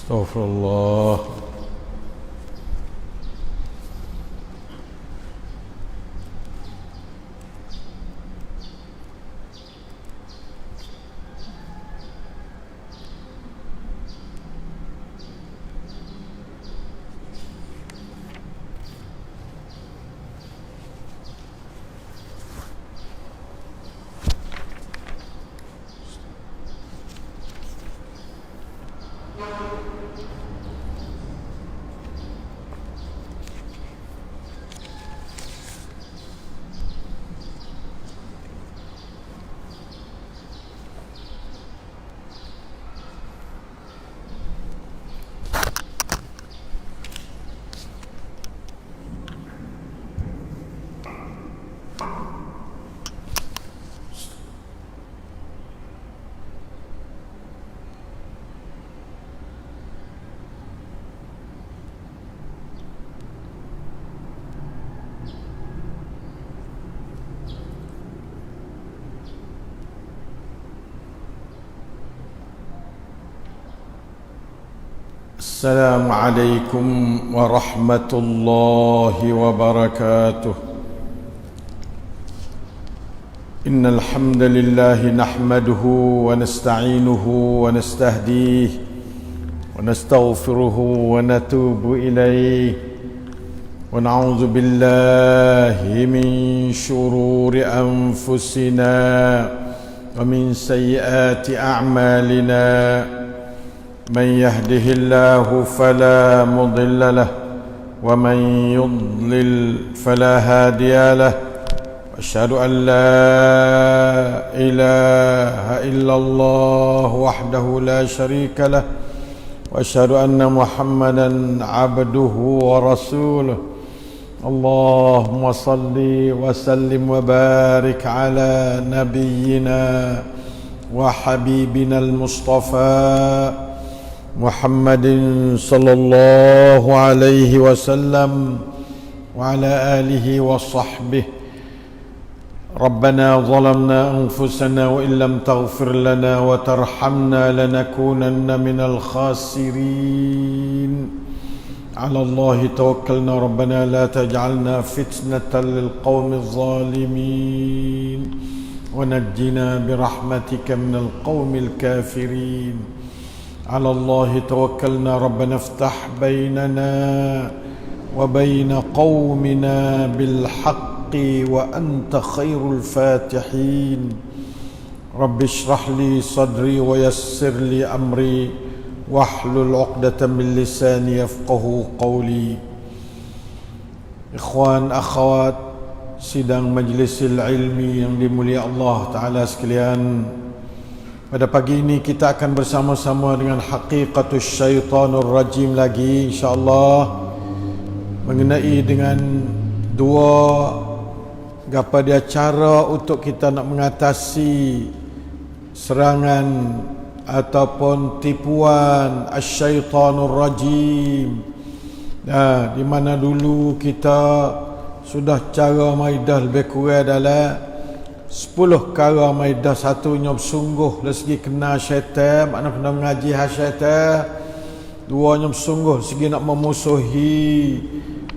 Astaghfirullah. السلام عليكم ورحمة الله وبركاته. إن الحمد لله نحمده ونستعينه ونستهديه ونستغفره ونتوب إليه ونعوذ بالله من شرور أنفسنا ومن سيئات أعمالنا. من يهده الله فلا مضل له ومن يضلل فلا هادي له. أشهد أن لا إله إلا الله وحده لا شريك له وأشهد أن محمدا عبده ورسوله. اللهم صل وسلم وبارك على نبينا وحبيبنا المصطفى محمد صلى الله عليه وسلم وعلى آله وصحبه. ربنا ظلمنا أنفسنا وإن لم تغفر لنا وترحمنا لنكونن من الخاسرين. على الله توكلنا ربنا لا تجعلنا فتنة للقوم الظالمين ونجنا برحمتك من القوم الكافرين. على الله توكلنا ربنا افتح بيننا وبين قومنا بالحق وأنت خير الفاتحين. رب اشرح لي صدري ويسر لي أمري واحلل عقدة من لساني يفقه قولي. Ikhwan, akhwat, sidang majlisil ilmi yang dimuliakan Allah Ta'ala sekalian, pada pagi ini kita akan bersama-sama dengan Haqiqatus Syaitanur Rajim lagi, insyaAllah, mengenai dengan dua apa dia cara untuk kita nak mengatasi serangan ataupun tipuan Asy-Syaitanur Rajim. Di mana dulu kita sudah cara maidah lebih kurang dalam 10 cara maidah. Satunya bersungguh dari segi kenal syaitan, makna kena mengaji syaitan. Duanya bersungguh segi nak memusuhi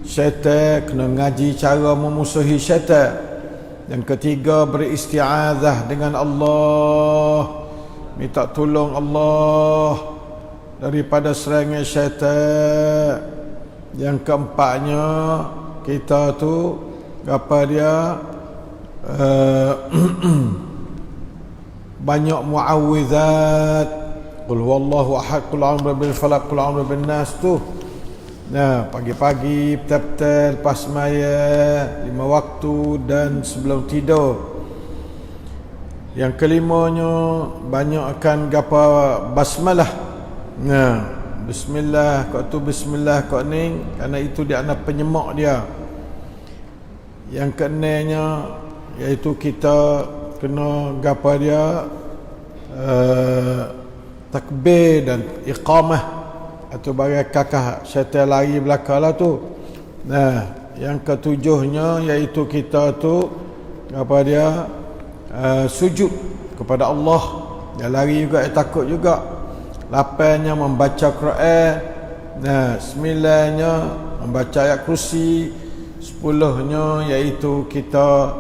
syaitan, kena mengaji cara memusuhi syaitan. Yang ketiga, beristiazah dengan Allah, minta tolong Allah daripada serangan syaitan. Yang keempatnya, kita tu apa dia banyak muawwizat, qul huwallahu ahad, qul a'udzu birabbil falaq, qul a'udzu birabbin nas tu. Pagi-pagi, petang, lepas semaya, 5 waktu dan sebelum tidur. Yang kelimanya, banyakkan gapa basmalah. Bismillah kau tu, bismillah kau ni, kerana itu dia anak penyemak dia. Yang keenamnya, iaitu kita kena gapa dia takbir dan iqamah atau bagi kakak syaitan lari belakang lah tu. Yang ketujuhnya iaitu kita tu apa dia sujud kepada Allah. Dia lari juga, dia takut juga. Lapannya membaca Quran. Nah, 9-nya membaca ayat kursi. 10-nya iaitu kita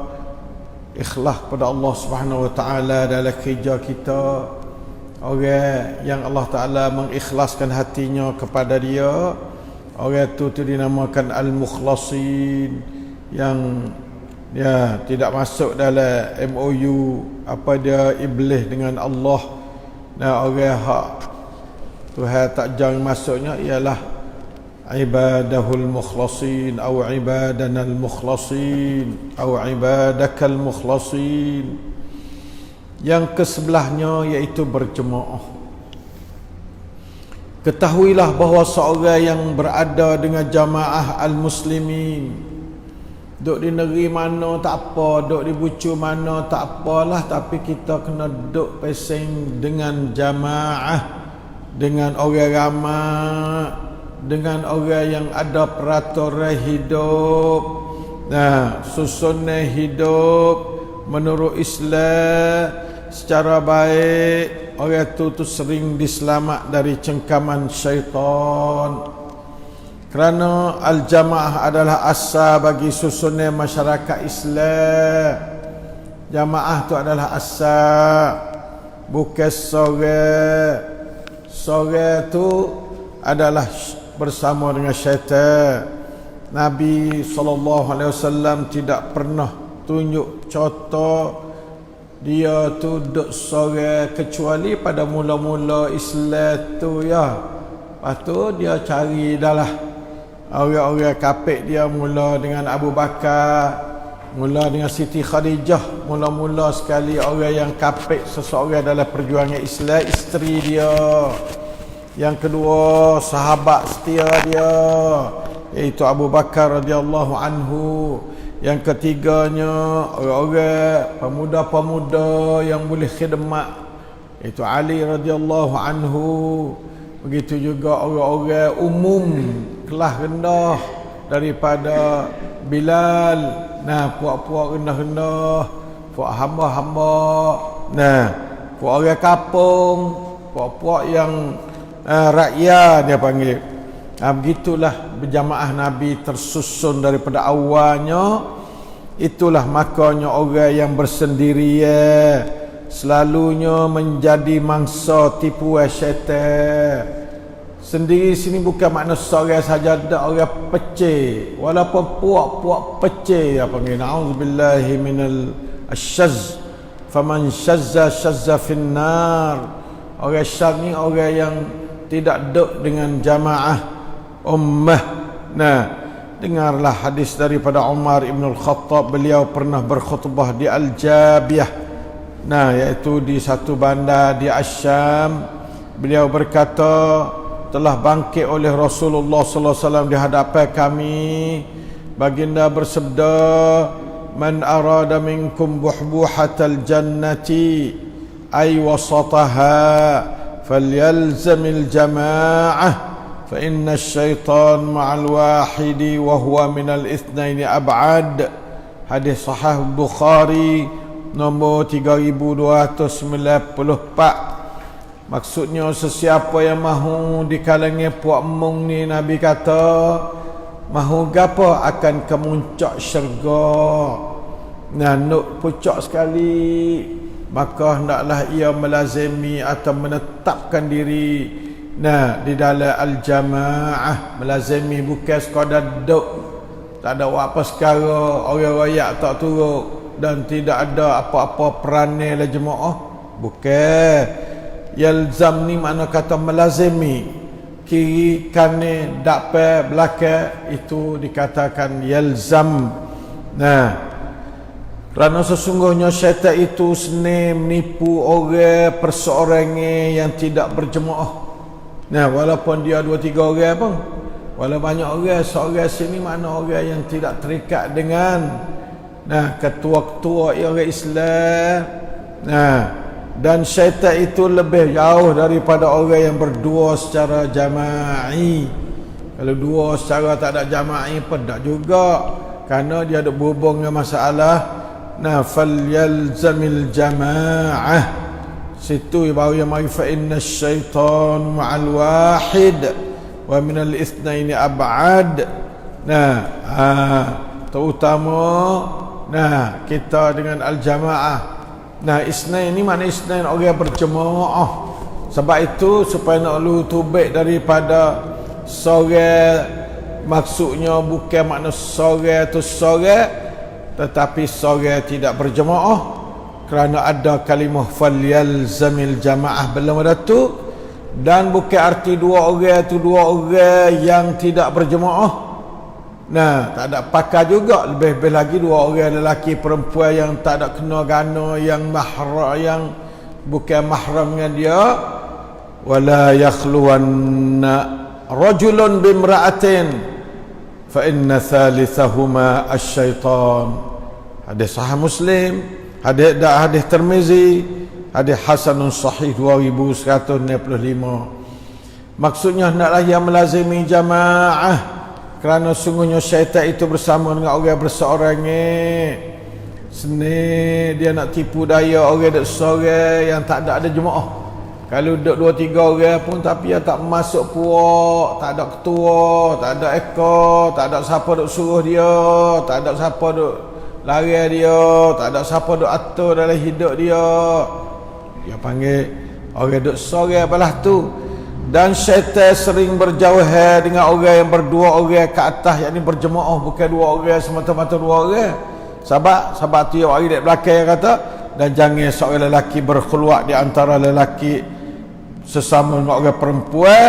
ikhlas pada Allah Subhanahu Wa Taala dalam kerja kita. Orang yang Allah Taala mengikhlaskan hatinya kepada dia, orang itu dinamakan al-mukhlasin, yang ya tidak masuk dalam MOU apa dia iblis dengan Allah. Nah, orang hak Tuhan tak jangan masuknya ialah ibadahul mukhlasin atau ibadanal mukhlasin atau ibadakal mukhlasin. Yang kesebelahnya iaitu berjemaah. Ketahuilah bahawa seorang yang berada dengan jamaah al-muslimin, duduk di negeri mana tak apa, duduk di bucu mana tak apalah, tapi kita kena duduk pesing dengan jamaah, dengan orang ramai, dengan orang yang ada peraturan hidup, nah, susunan hidup menurut Islam secara baik. Orang tu sering diselamat dari cengkaman syaitan. Kerana al-jamaah adalah asas bagi susunan masyarakat Islam. Jamaah tu adalah asas, bukan seorang. Seorang tu adalah bersama dengan syaitan. Nabi SAW tidak pernah tunjuk contoh dia tu duduk seorang kecuali pada mula-mula Islam tu ya. Lepas tu dia cari dah lah orang-orang kafir. Dia mula dengan Abu Bakar, mula dengan Siti Khadijah. Mula-mula sekali orang yang kafir seseorang dalam perjuangan Islam, isteri dia. Yang kedua, sahabat setia dia, iaitu Abu Bakar radhiyallahu anhu. Yang ketiganya, orang-orang pemuda-pemuda yang boleh khidmat, iaitu Ali radhiyallahu anhu. Begitu juga orang-orang umum kelas rendah daripada Bilal. Nah, puak-puak rendah-rendah, puak hamba-hamba. Nah, puak orang kampung, puak-puak yang rakyat dia panggil. Begitulah berjamaah Nabi tersusun daripada awalnya. Itulah makanya orang yang bersendirian selalunya menjadi mangsa tipuan syaitan. Sendiri sini bukan makna seorang saja, ada orang pecah, walaupun puak-puak pecah apa ni, na'udzubillahi minal asyaz, faman syazza finnar. Orang syaz ni orang yang tidak duduk dengan jamaah ummah. Nah, dengarlah hadis daripada Umar ibn al-Khattab. Beliau pernah berkhutbah di Al-Jabiyah, nah, iaitu di satu bandar di Asyam. Beliau berkata, telah bangkit oleh Rasulullah sallallahu alaihi wasallam di hadapan kami. Baginda bersabda, man arada minkum buhbuhatal jannati ay wasataha falyalzamil jama'ah fa inna syaitan ma'al wahidi wa huwa minal itsnaini ab'ad. Hadis sahih Bukhari nombor 3294. Maksudnya, sesiapa yang mahu di kalangan puak mung ni, Nabi kata, mahu gapo akan kemuncak syurga. Nah, nuk pucak sekali, maka hendaklah ia melazimi atau menetapkan diri, nah, di dalam al-jamaah. Melazimi bukan sekadar duduk, tak ada apa sekarang, orang rakyat tak turut dan tidak ada apa-apa peranai dalam jemaah. Bukan. Yalzam ni makna kata melazimi, kiri kanan depan belakang, itu dikatakan yalzam. Nah, kerana sesungguhnya syaitan itu senang menipu orang perseorangan yang tidak berjemaah. Nah, walaupun dia 2-3 orang pun, walau banyak orang, seorang sini mana orang yang tidak terikat dengan, nah, ketua-ketua orang Islam. Nah, dan syaitan itu lebih jauh daripada orang yang berdua secara jama'i. Kalau dua secara tak ada jama'i pun tak juga, kerana dia ada berhubung dengan masalah. Nah, falyalzamil jama'ah, situ baru yang mari fa inna syaitan ma'al wahid wa minal itsnaini ab'ad. Terutama kita dengan al-jamaah. Isnain ni makna isnain orang berjemaah. Sebab itu supaya nak lu tubik daripada seorang, maksudnya bukan makna seorang tu seorang, tetapi seorang tidak berjemaah, kerana ada kalimah falyalzamil jamaah belum ada tu. Dan bukan arti dua orang tu dua orang yang tidak berjemaah. Tak ada pakar juga. Lebih-lebih lagi dua orang lelaki perempuan yang tak ada kena gana, yang mahram, yang bukan mahram dengan dia. Wala yakhluwanna rajulun bimra'atin fa inna thalithahuma asy-syaitan. Hadis sahih Muslim, hadis Tirmizi, hadis hasanun sahih 2165. Maksudnya hendaklah yang melazimi jamaah, kerana sungguhnya syaitan itu bersama dengan orang berseorang. Seni dia nak tipu daya orang dek seorang yang tak ada jemaah. Kalau duduk 2-3 orang pun tapi dia tak masuk puak, tak ada ketua, tak ada ekor, tak ada siapa duk suruh dia, tak ada siapa duk lari dia, tak ada siapa duk atur dalam hidup dia. Dia panggil orang duk seorang belah tu. Dan syaitan sering berjauhan dengan orang yang berdua orang ke atas, yakni berjemaah, bukan dua orang semata-mata dua orang. Sebab tu yang hari di belakang yang kata, dan jangan seorang lelaki berkhulwat di antara lelaki sesama dengan orang perempuan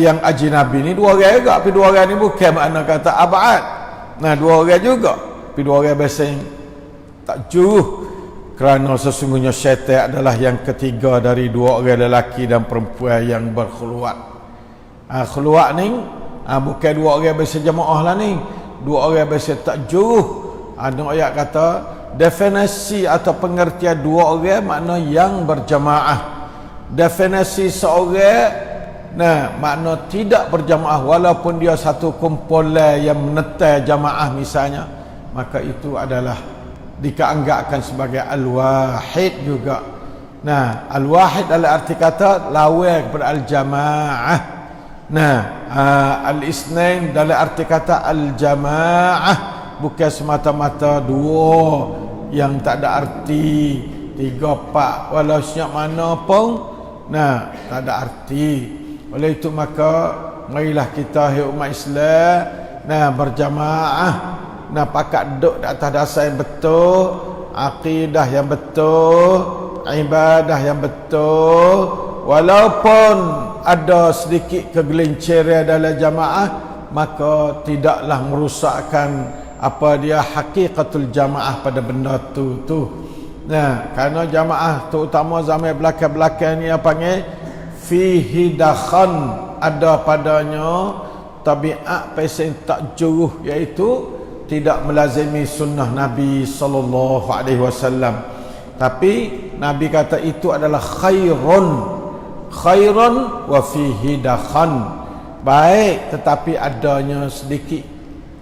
yang ajnabi ni. Dua orang juga, tapi dua orang ni bukan makna kata abad. Dua orang juga, tapi dua orang biasa tak juruh. Kerana sesungguhnya syaitan adalah yang ketiga dari dua orang lelaki dan perempuan yang berkhulwat. Khulwat ni bukan dua orang biasa jemaah lah ni, dua orang biasa tak juruh. Ada ayat kata definisi atau pengertian dua orang makna yang berjamaah. Definisi seorang makna tidak berjamaah, walaupun dia satu kumpulan yang menetai jamaah misalnya, maka itu adalah dikaanggapkan sebagai al-wahid juga. Al-wahid adalah arti kata lawan kepada al-jamaah. Al-isnain adalah arti kata al-jamaah, bukan semata-mata dua yang tak ada arti. 3, 4 walau siap mana pun tak ada arti. Oleh itu maka marilah kita umat Islam berjamaah, pakat duduk di atas dasar yang betul, akidah yang betul, ibadah yang betul. Walaupun ada sedikit kegelinciran dalam jamaah, maka tidaklah merosakkan apa dia hakikatul jamaah pada benda tu. Kerana jamaah terutama zaman belakang-belakang ni apa panggil fihi dakhan, ada padanya tabiat pesen tak juruh, iaitu tidak melazimi sunnah Nabi sallallahu alaihi wasallam. Tapi Nabi kata itu adalah khairun wa fihi dakhan, baik, tetapi adanya sedikit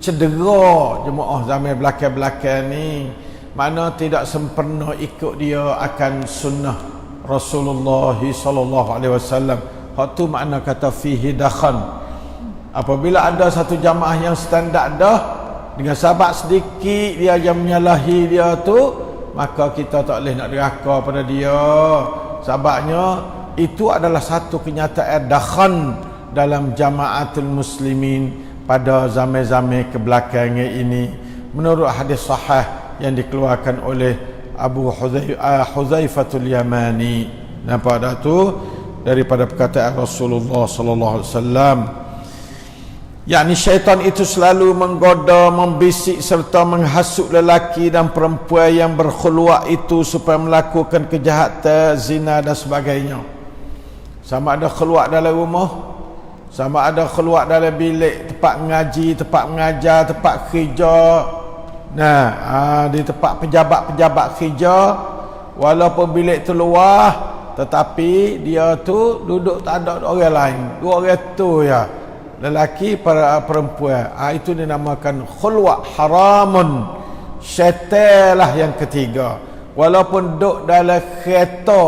cedera jemaah zaman belakang-belakang ni, mana tidak sempurna ikut dia akan sunnah Rasulullah sallallahu alaihi wasallam. Hak tu makna kata fihi dakhan. Apabila ada satu jamaah yang standard dah, dengan sebab sedikit dia yang menyalahi dia tu, maka kita tak boleh nak deraka pada dia. Sebabnya itu adalah satu kenyataan dakhan dalam jamaatul muslimin pada zaman-zaman kebelakangan ini, menurut hadis sahih yang dikeluarkan oleh Abu Huzaifatul Yamani. Nampak dah tu daripada perkataan Rasulullah sallallahu alaihi wasallam, yakni syaitan itu selalu menggoda, membisik serta menghasut lelaki dan perempuan yang berkhulwat itu supaya melakukan kejahatan, zina dan sebagainya. Sama ada khulwat dalam rumah, sama ada khulwat dalam bilik, tempat mengaji, tempat mengajar, tempat kerja. Di tempat pejabat-pejabat kerja, walaupun bilik tu luar, tetapi dia tu duduk tak ada orang lain, dua orang tu ya, lelaki para perempuan. Itu dinamakan khulwat haramun. Syaitan lah yang ketiga. walaupun duduk dalam kereta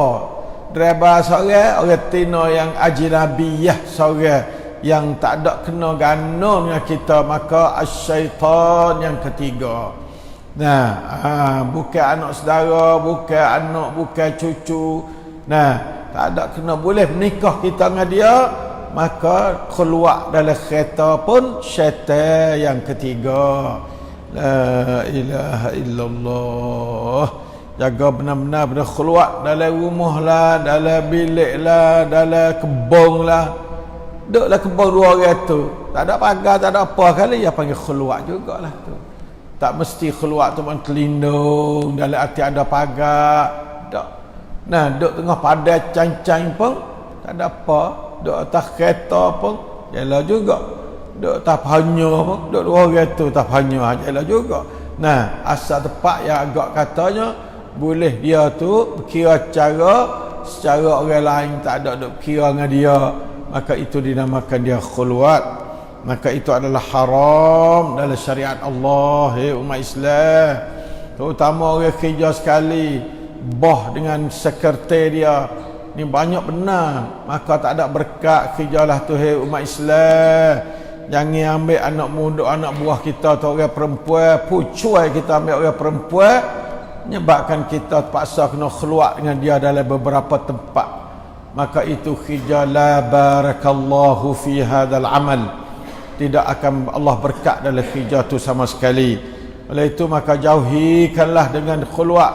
driver seorang, orang Tino yang ajnabiyah seorang yang tak ada kena gano dengan kita, maka asyaitan yang ketiga. Nah, bukan anak saudara, bukan anak, bukan cucu. Nah, tak ada kena boleh menikah kita dengan dia, maka keluar dalam kereta pun syaitan yang ketiga. La ilaha illallah. Jaga benar-benar pada keluar dalam rumah lah, dalam bilik lah, dalam kebun lah. Duduklah kebun dua orang tu, tak ada pagar, tak ada apa, kali dia panggil keluar jugalah tu. Tak mesti keluar tu pun terlindung dalam arti ada pagar. Tak. Nah, duduk tengah padai cancang pun tak ada apa. Duduk atas kereta pun jalan juga. Duduk atas hanya pun, duduk dua orang tu atas hanya jalan juga. Nah, asal tempat yang agak katanya boleh dia tu berkira secara orang lain tak ada duk kira dengan dia, maka itu dinamakan dia khulwat. Maka itu adalah haram dalam syariat Allah. Umat Islam, terutama orang kerja sekali boh dengan sekretari dia ni banyak benar, maka tak ada berkat kerjalah tu. Umat Islam, jangan ambil anak muda, anak buah kita tu orang perempuan, pucuai kita ambil orang perempuan, menyebabkan kita terpaksa kena keluar dengan dia dalam beberapa tempat. Maka itu khijal, la barakallahu fi hadzal amal, tidak akan Allah berkat dalam khijal tu sama sekali. Oleh itu maka jauhikanlah dengan khulwat,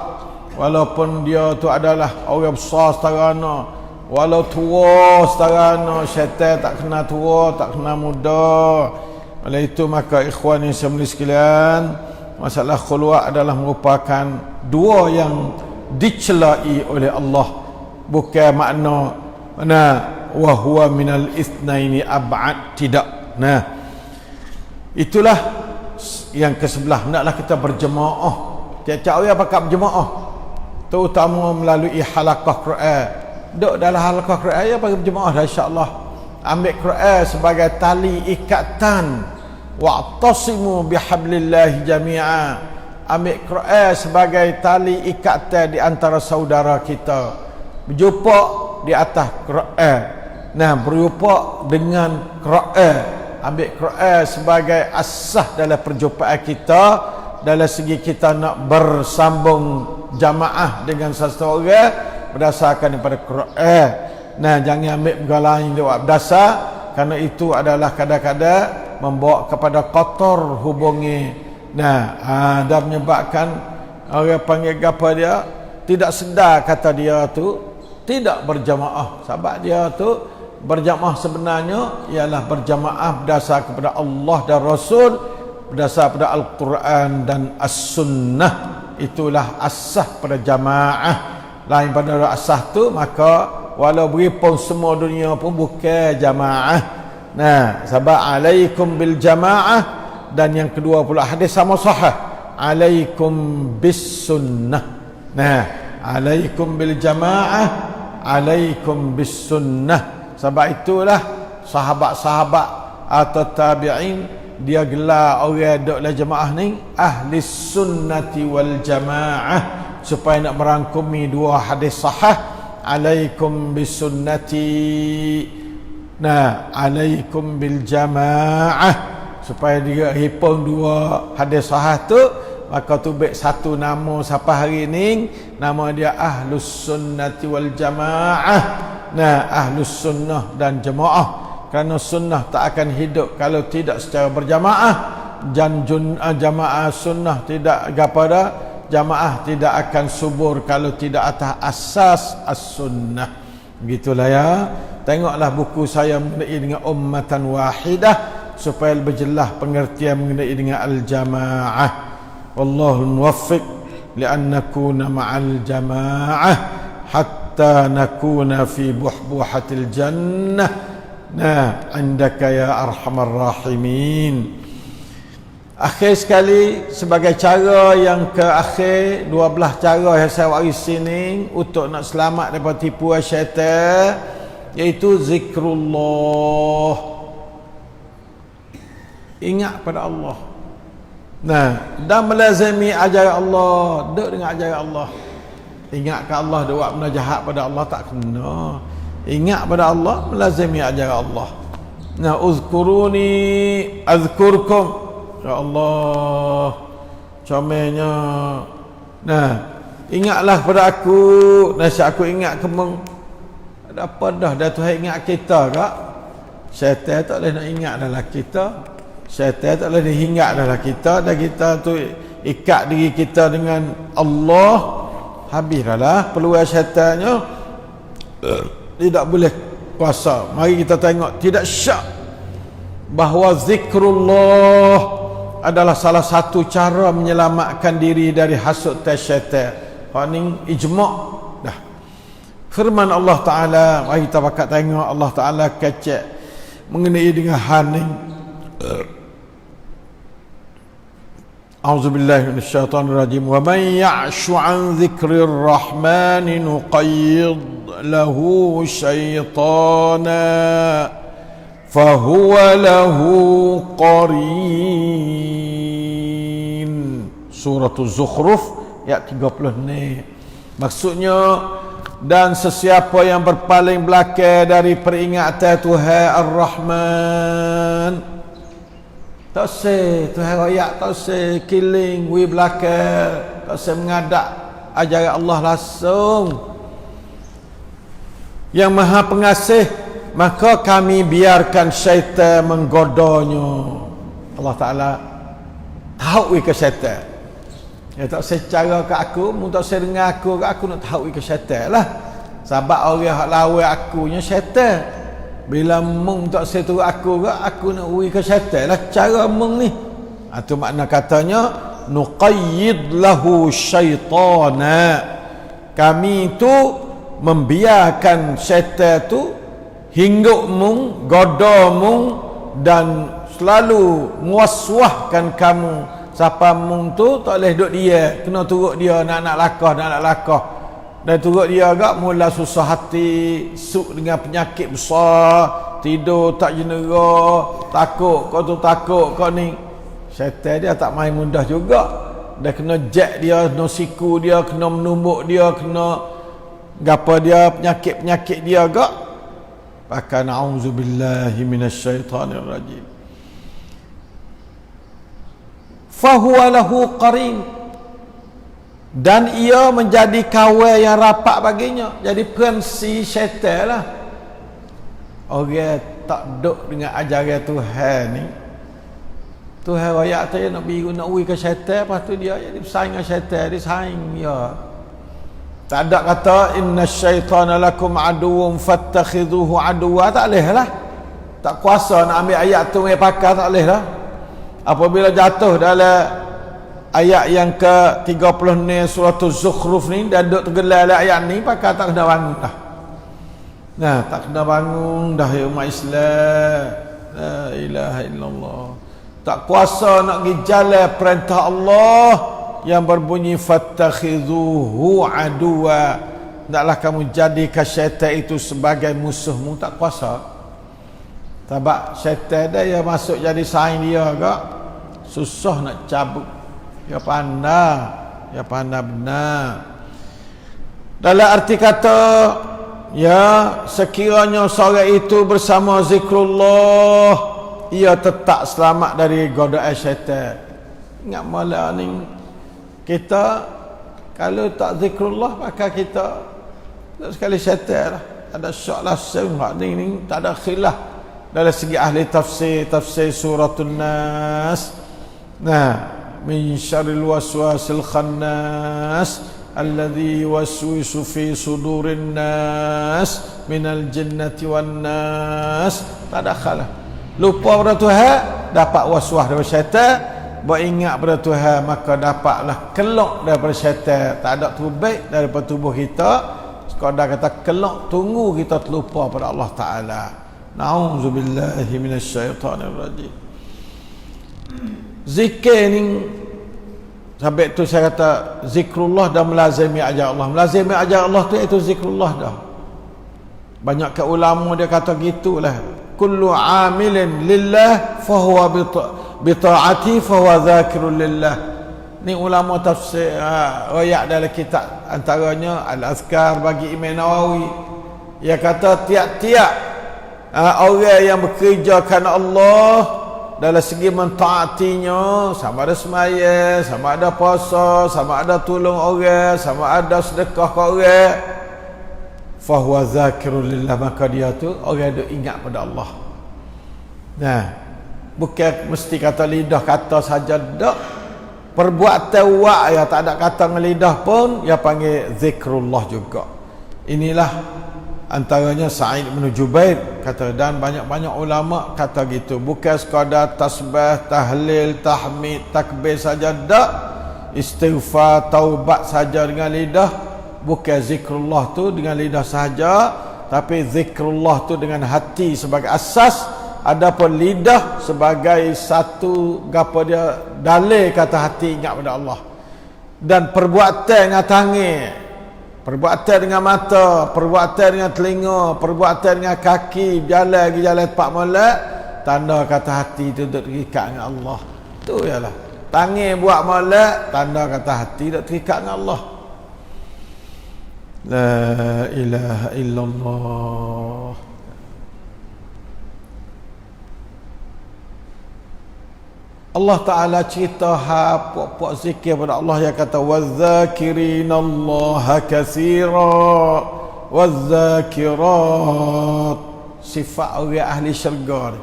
walaupun dia tu adalah orang besar setarana, walau tua setarana, syaitan tak kena tua, tak kena muda. Oleh itu maka ikhwan yang saya mulia sekalian, masalah khulwat adalah merupakan dua yang dicelai oleh Allah, bukan makna wa huwa minal itsnaini ab'ad, tidak. Nah, itulah yang ke-11. Hendaklah kita berjemaah, tiap-tiap orang pakat berjemaah, terutama melalui halaqah Quran. Duduk dalam halaqah Quran ya pakai berjemaah dah, insya-Allah. Ambil Quran sebagai tali ikatan, wa'tasimu bihablillahi jami'a. Ambil Quran sebagai tali ikatan di antara saudara kita. Berjumpa di atas Quran. Nah, berjumpa dengan Quran. Ambil Quran sebagai asas dalam perjumpaan kita, dalam segi kita nak bersambung jamaah dengan seseorang berdasarkan daripada Quran. Nah, jangan ambil perkara lain buat berdasar, kerana itu adalah kadang-kadang membawa kepada kotor hubungi. Nah, dan menyebabkan orang panggil apa dia, tidak sedar kata dia tu tidak berjamaah. Sebab dia tu berjamaah sebenarnya ialah berjamaah berdasar kepada Allah dan Rasul, berdasar pada Al-Quran dan As-Sunnah. Itulah asas pada jamaah. Lain pada asas tu, maka walau beripun semua dunia pun bukan jamaah. Nah, sebab alaikum bil jamaah, dan yang kedua pula hadis sama sahih, alaikum bis sunnah. Nah, alaikum bil jamaah, alaikum bis sunnah. Sebab itulah sahabat-sahabat atau tabi'in dia gelar orang duduk dalam jemaah ni ahli sunnati wal jamaah, supaya nak merangkumi dua hadis sahih, alaikum bis sunnati, nah, alaikum bil jamaah, supaya dia hipung dua hadis sahih tu. Maka tu baik satu nama siapa hari ni, nama dia ahlus sunnati wal jamaah. Nah, ahlus sunnah dan jamaah, kerana sunnah tak akan hidup kalau tidak secara berjamaah, dan jamaah sunnah tidak kepada jamaah tidak akan subur kalau tidak atas asas as-sunnah. Begitulah ya. Tengoklah buku saya mengenai dengan ummatan wahidah, supaya lebih jelas pengertian mengenai dengan al-jamaah. Wallahu muwaffiq li an nakuna ma'al jamaah hatta nakuna fi buhbuhatil jannah. Nah, indaka ya arhamar rahimin. Akhir sekali, sebagai cara yang ke akhir, 12 cara yang saya waris sini untuk nak selamat daripada tipuan syaitan, iaitu zikrullah. Ingat pada Allah. Nah, dan melazimi ajaran Allah, duduk dengan ajaran Allah. Ingat ke Allah, dia buat benda jahat pada Allah, tak kena. Ingat pada Allah, melazimi ajaran Allah. Nah, uzkuruni azkurkum. Ya Allah, comelnya. Nah, ingatlah pada aku, nasihat aku ingat kemeng. Ada apa dah Tuhan ingat kita kak? Syaitan tak boleh nak ingat dalam kita. Syaitan tak boleh dihingat dalam kita. Dan kita tu ikat diri kita dengan Allah. Habis dah lah peluang syaitannya. Tidak boleh kuasa. Mari kita tengok, tidak syak bahawa zikrullah adalah salah satu cara menyelamatkan diri dari hasut syaitan. Hak ni ijma' dah. Firman Allah Taala, mari kita bakat tengok Allah Taala kecek mengenai dengan hal ni. A'udzubillahi minasyaitonirrajim. Wa man ya'shu 'an dzikrir rahmani nuqayyid lahu syaitana fahuwa lahu qarin. Surah Az-Zukhruf ayat 30 ni. Maksudnya, dan sesiapa yang berpaling belakang dari peringatan Tuhan Ar-Rahman, tak se Tuhan royak, tak se kiling wi belakang, tak se mengadak ajaran Allah langsung, yang Maha Pengasih, maka kami biarkan syaitan menggodanya. Allah Ta'ala tahu ke syaitan. Ya, tak secara ke aku, mu tak dengar aku nak tahu ke syaitan lah. Sebab orang yang lawan akunya syaitan. Bila mung tak setu aku nak ui ke syaitan lah cara mung ni. Itu makna katanya nuqayyid lahu syaitana. Kami tu membiarkan syaitan tu hingguk mung, goda mung, dan selalu muaswahkan kamu. Siapa mung tu tak boleh duduk dia, kena turut dia nak lakah. Dan turut dia agak mula susah hati, suk dengan penyakit besar, tidur tak jenera, takut kau ni. Syaitan dia tak main mudah juga. Dia kena jack dia, kena siku dia, kena menumbuk dia, kena gapa dia, penyakit dia agak. Maka na'udzubillahi minasyaitanirrajim. Fahuwa lahu qarin, dan ia menjadi kawan yang rapat baginya. Jadi pensi syaitan lah. Orang tak duduk dengan ajaran Tuhan ni, Tuhan royak tu nak biru nak ui ke syaitan, lepas tu dia jadi bersaing dengan syaitan, dia saing dia. Tak ada kata inna syaitana lakum aduwwun fattakhidhuhu aduwwa, tak boleh lah. Tak kuasa nak ambil ayat tu mai pakai, tak boleh lah. Apabila jatuh dalam ayat yang ke-30 ni surah Az-Zukhruf ni, dan duk tergelar ayat ni, pakai tak kena bangun dah. Nah, tak kena bangun dah ya umat Islam. La ilaha illallah. Tak kuasa nak pergi jalan perintah Allah yang berbunyi fattakhidhuhu aduwa. Taklah kamu jadikan syaitan itu sebagai musuhmu, tak kuasa. Sebab syaitan dia yang masuk jadi saing dia agak susah nak cabut. Ya pandai benar. Dalam arti kata, ya sekiranya seorang itu bersama zikrullah, ia tetap selamat dari godaan syaitan. Ingat malam ni kita kalau tak zikrullah, maka kita sekali syaitan lah. Ada syak langsung ni tak ada khilaf dalam segi ahli tafsir suratul Nas. Nah, min syarril waswasil khannas alladhi yuwaswisu fi sudurin nas minal jinnati wan nas. Tak ada khalah. Lupa pada Tuhan, dapat waswas daripada syaitan. Beringat pada Tuhan, maka dapatlah kelak daripada syaitan. Tak ada terbaik daripada tubuh kita. Sekadar kata kelak, tunggu kita terlupa pada Allah Ta'ala. Na'udzubillahi minasyaitanirrajim. Zikir ni, sampai tu saya kata zikrullah dan melazimi ajar Allah. Melazimi ajar Allah tu itu zikrullah dah. Banyak ke ulama dia kata gitulah. Kullu amilin lillah fahuwa bi ta'ati fahuwa dzakirun lillah. Ni ulama tafsir royak dalam kitab, antaranya Al-Azkar bagi Imam Nawawi. Ia kata tiap-tiap orang yang bekerja kerana Allah dalam segi mentaatinya, sama ada semaya, sama ada puasa, sama ada tolong orang, sama ada sedekah ke orang, fahuwa zakirun lillah, maka dia tu orang yang ingat pada Allah. Nah, bukan mesti kata lidah kata saja, tak. Perbuatan wak yang tak ada kata dengan lidah pun dia panggil zikrullah juga. Inilah antaranya Sa'id bin Jubair kata, dan banyak-banyak ulama kata gitu. Bukan sekadar tasbih, tahlil, tahmid, takbir saja, tak. Istighfar, taubat saja dengan lidah. Bukan zikrullah tu dengan lidah saja, tapi zikrullah tu dengan hati sebagai asas. Adapun lidah sebagai satu gapo dia dalil kata hati ingat pada Allah. Dan perbuatan dengan tangan, perbuatan dengan mata, perbuatan dengan telinga, perbuatan dengan kaki, jalan tempat molek, tanda kata hati itu duduk terikat dengan Allah. Tu ialah tangan buat molek, tanda kata hati duduk terikat dengan Allah. La ilaha illallah. Allah Ta'ala cerita puak-puak zikir pada Allah, yang kata wadzakirinallaha katsira wadzakirat. Sifat orang ahli syurga ni,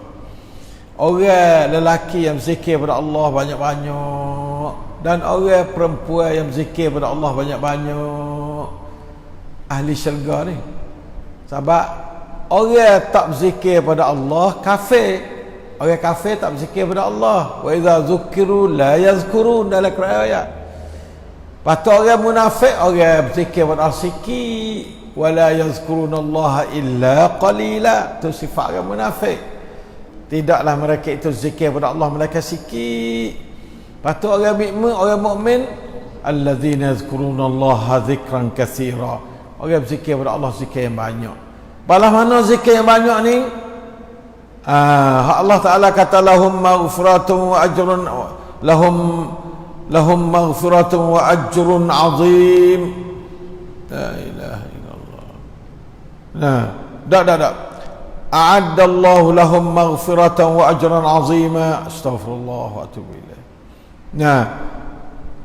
orang lelaki yang zikir pada Allah banyak-banyak, dan orang perempuan yang zikir pada Allah banyak-banyak, ahli syurga ni. Sebab orang tak berzikir pada Allah kafir. Orang kafir tak berzikir pada Allah. Wa idza zukiru la yazkurun, dalam Quran ayat. Patut orang munafik, orang berzikir pada Allah sikit, wa la yazkurunallaha illa qalila. Tu sifat orang munafik. Tidaklah mereka itu zikir pada Allah mereka sikit. Patut orang mukmin, alladzina yazkurunallaha zikran katsira. Orang berzikir pada Allah zikir yang banyak. Balas mana zikir yang banyak ni? Allah Ta'ala kata lahum maghfiratun wa ajrun lahum maghfiratun wa ajrun azim. La ilaha illallah. Nah, dak. A'addallahu lahum maghfiratan wa ajran azima. Astaghfirullah wa atubu ilaih. Nah,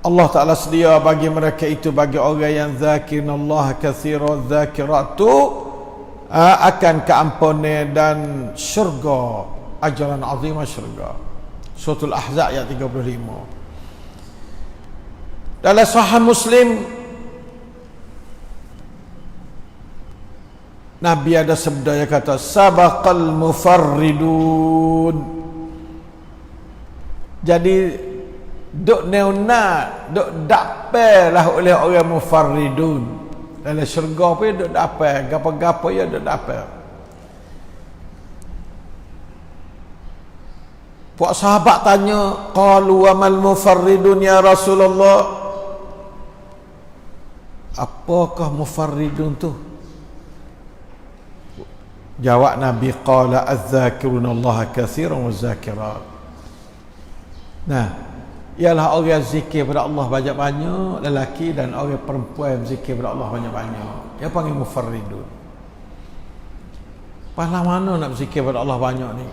Allah Ta'ala sedia bagi mereka itu, bagi orang yang zakirinallaha katsira, zakiratu, akan keampunan dan syurga, ajaran azimah syurga. Suratul Ahzab ayat 35. Dalam Sahih Muslim, Nabi ada sabda yang kata sabaqal mufarridun. Jadi duk neuna, duk dapelah oleh orang mufarridun. Dalam syurga pun duk dapat, gapo-gapo ya duk dapat. Puak sahabat tanya, qalu wa mal mufarridun ya Rasulullah? Apakah mufarridun tu? Jawab Nabi, qala az-zakirunallaha katsiran waz-zakirat. Nah, ialah orang zikir pada Allah banyak-banyak, lelaki dan orang perempuan zikir pada Allah banyak-banyak. Dia panggil mufarridun. Pahala mana nak berzikir pada Allah banyak ni?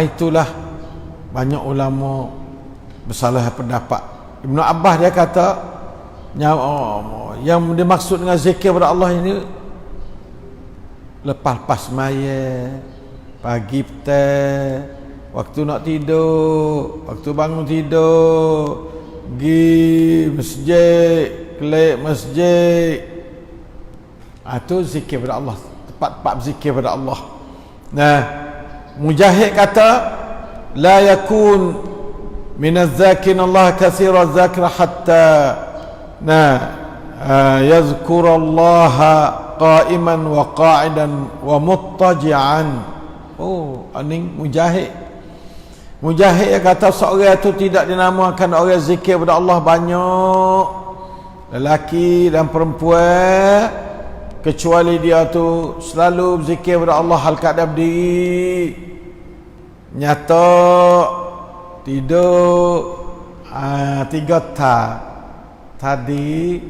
Itulah banyak ulama bersalah pendapat. Ibnu Abbas dia kata yang dimaksud dengan zikir pada Allah ini lepas semaya, pagi petang, waktu nak tidur, waktu bangun tidur, pergi masjid, kelik masjid. Itu zikir pada Allah, tempat-tempat zikir pada Allah. Nah, Mujahid kata la yakun minaz zakirin Allah katsira zakira hatta yazkurallaha qa'iman wa qa'idan wa muttaji'an. Ini Mujahid. Mujahid yang kata seorang itu tidak dinamakan orang zikir pada Allah banyak, lelaki dan perempuan, kecuali dia tu selalu berzikir pada Allah hal keadaan berdiri. nyata tidur 3 tadi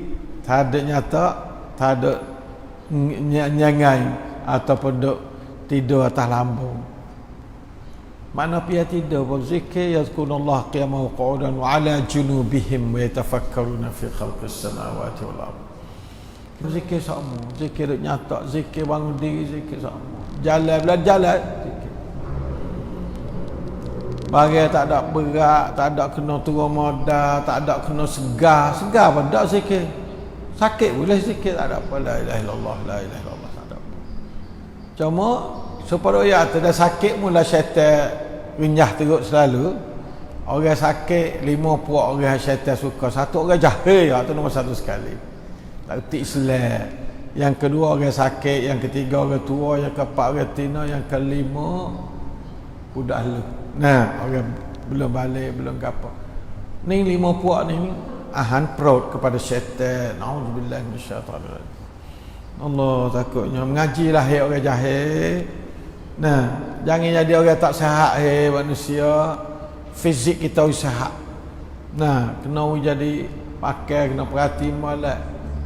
tak ada nyata, tak ada nyangai ataupun duk tidur atas lambung. Mana pihak tidur berzikir, yazkurullah qiyaman wa qu'udan wa ala junubihim wa yatafakkaruna fi khalqis samawati wal ardh. Zikir sama, zikir duk nyata, zikir bangun diri, zikir sama. Jalan jalan zikir. Bagi tak ada berat, tak ada kena turun modal, tak ada kena segar pun tak zikir. Sakit boleh zikir, tak ada apa, la ilaha illallah, la ilaha illallah, tak ada apa. Cuma supaya ada sakit mula syaitan renyah teruk selalu. Orang sakit 50 orang syaitan suka, satu orang jahil tu nombor satu sekali. Tak ketik Islam. Yang kedua orang sakit, yang ketiga orang tua, yang keempat orang tina, yang kelima budak lu. Nah, orang belum balik, belum apa. Ni 5 puak ni ahan perut kepada syaitan. Nauzubillah minasyaitanir rajim. Allah takutnya mengaji lahir orang jahil. Nah, jangan jadi orang tak sihat manusia. Fizik kita sihat. Nah, kena jadi pakai, kena perhati molek.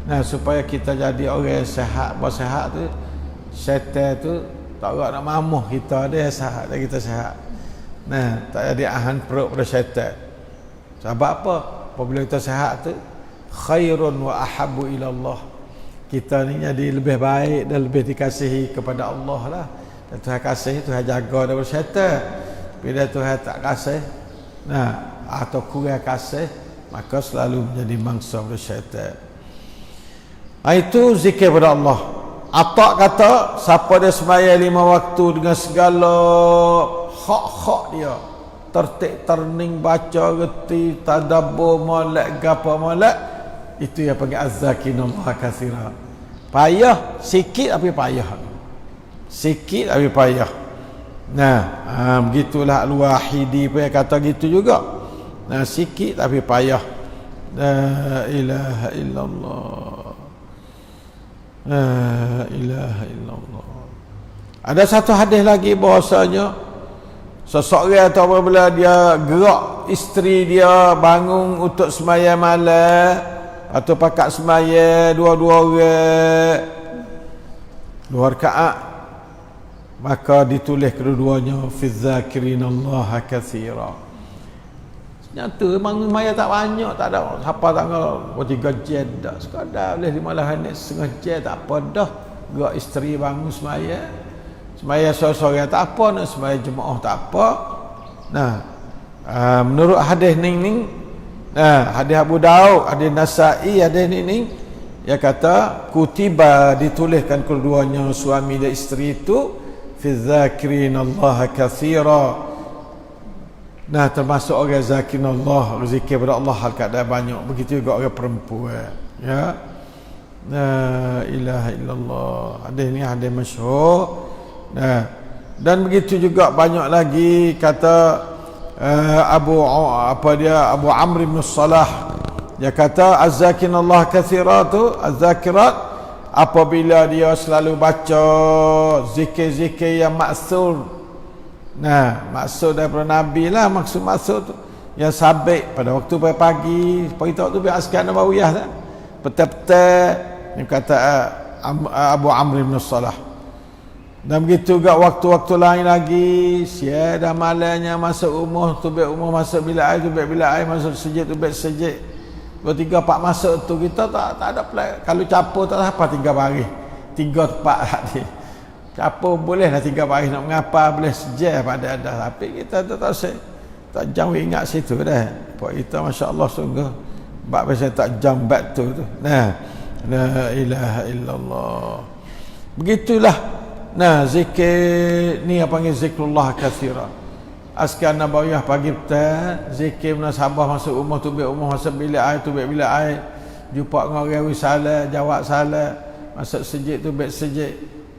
Nah, supaya kita jadi orang sihat, bersihat tu syaitan tu tak nak mamuh kita, dia sihat, dia kita sihat. Nah, tak jadi ahan perut pada syaitan. Sebab apa? Apabila kita sihat tu khairun wa ahabbu ila Allah. Kita ni jadi lebih baik dan lebih dikasihi kepada Allah lah. Dan Tuhan kasih, Tuhan jaga daripada syaitan. Bila Tuhan tak kasih, nah, atau kurang kasih, maka selalu menjadi mangsa pada syaitan. Itu zikir pada Allah. Atak kata, siapa dia sembahyang 5 waktu dengan segala hak-hak dia, tertik terning, baca reti, tadabbur, molek, gapa molek, itu yang panggil az-zakinullah katsira. Payah sikit tapi payah. Sikit tapi payah. Nah, begitulah Al-Wahidi pun yang kata gitu juga. Nah, sikit tapi payah. La ilaha illallah. La ilaha illallah. Ada satu hadis lagi bahasanya seseorang atau apabila dia gerak isteri dia bangun untuk sembahyang malam atau pakat sembahyang dua-dua orang 2 rakaat, maka ditulis kedua-duanya fi dzakirinallaha katsira. Nyata bangun maya tak banyak, tak ada siapa tak ngau 3 jam dah, sekadar boleh 15 minit, setengah jam tak apa dah. Gerak isteri bangun semaya seorang-seorang tak apa, nak semaya jemaah tak apa. Nah, menurut hadis ni, hadis Abu Daud, hadis Nasa'i, hadis ni dia kata kutiba, dituliskan keduanya suami dan isteri itu fi dzakirinallaha katsira. Nah, termasuk orang zakinullah, zikir pada Allah hal keadaan banyak. Begitu juga orang perempuan, ya. La ilaha illallah. Hadis ni hadis masyhur. Nah, dan begitu juga banyak lagi kata Abu Amr bin Salah, dia kata az-zakinullah katsira tu, az-zakirat, apabila dia selalu baca zikir-zikir yang maksur. Nah, maksud daripada Nabi lah, maksud tu yang sabit pada waktu pagi, pagi tu biar askar Nabawiyah tak? Petang-petang, ni kata Abu Amr bin Salah. Dan begitu juga waktu-waktu lain lagi, siang dah malamnya masuk rumah, tubik rumah, masuk bilik air, tubik bilik air, masuk sejid, tubik sejid. 2, 3, 4 masuk tu, kita tak ada plan. Kalau capur tak apa 3 baris, 3 tempat tadi. Capur boleh lah 3 baris, nak mengapa boleh sejak pada ada, tapi kita tu tak jauh ingat situ dah. Pak kita masya-Allah sungguh bab pasal tak jam batu tu. Nah, la ilaha illallah. Begitulah. Nah, zikir ni apa panggil zikrullah katsira. Askar Nabawiyah pagi petang, zikir munasabah masuk rumah, tubik rumah, masuk bilik air, tubik bilik air, jumpa dengan orang wisalah, jawab salam, masuk sejid, tubik sejid.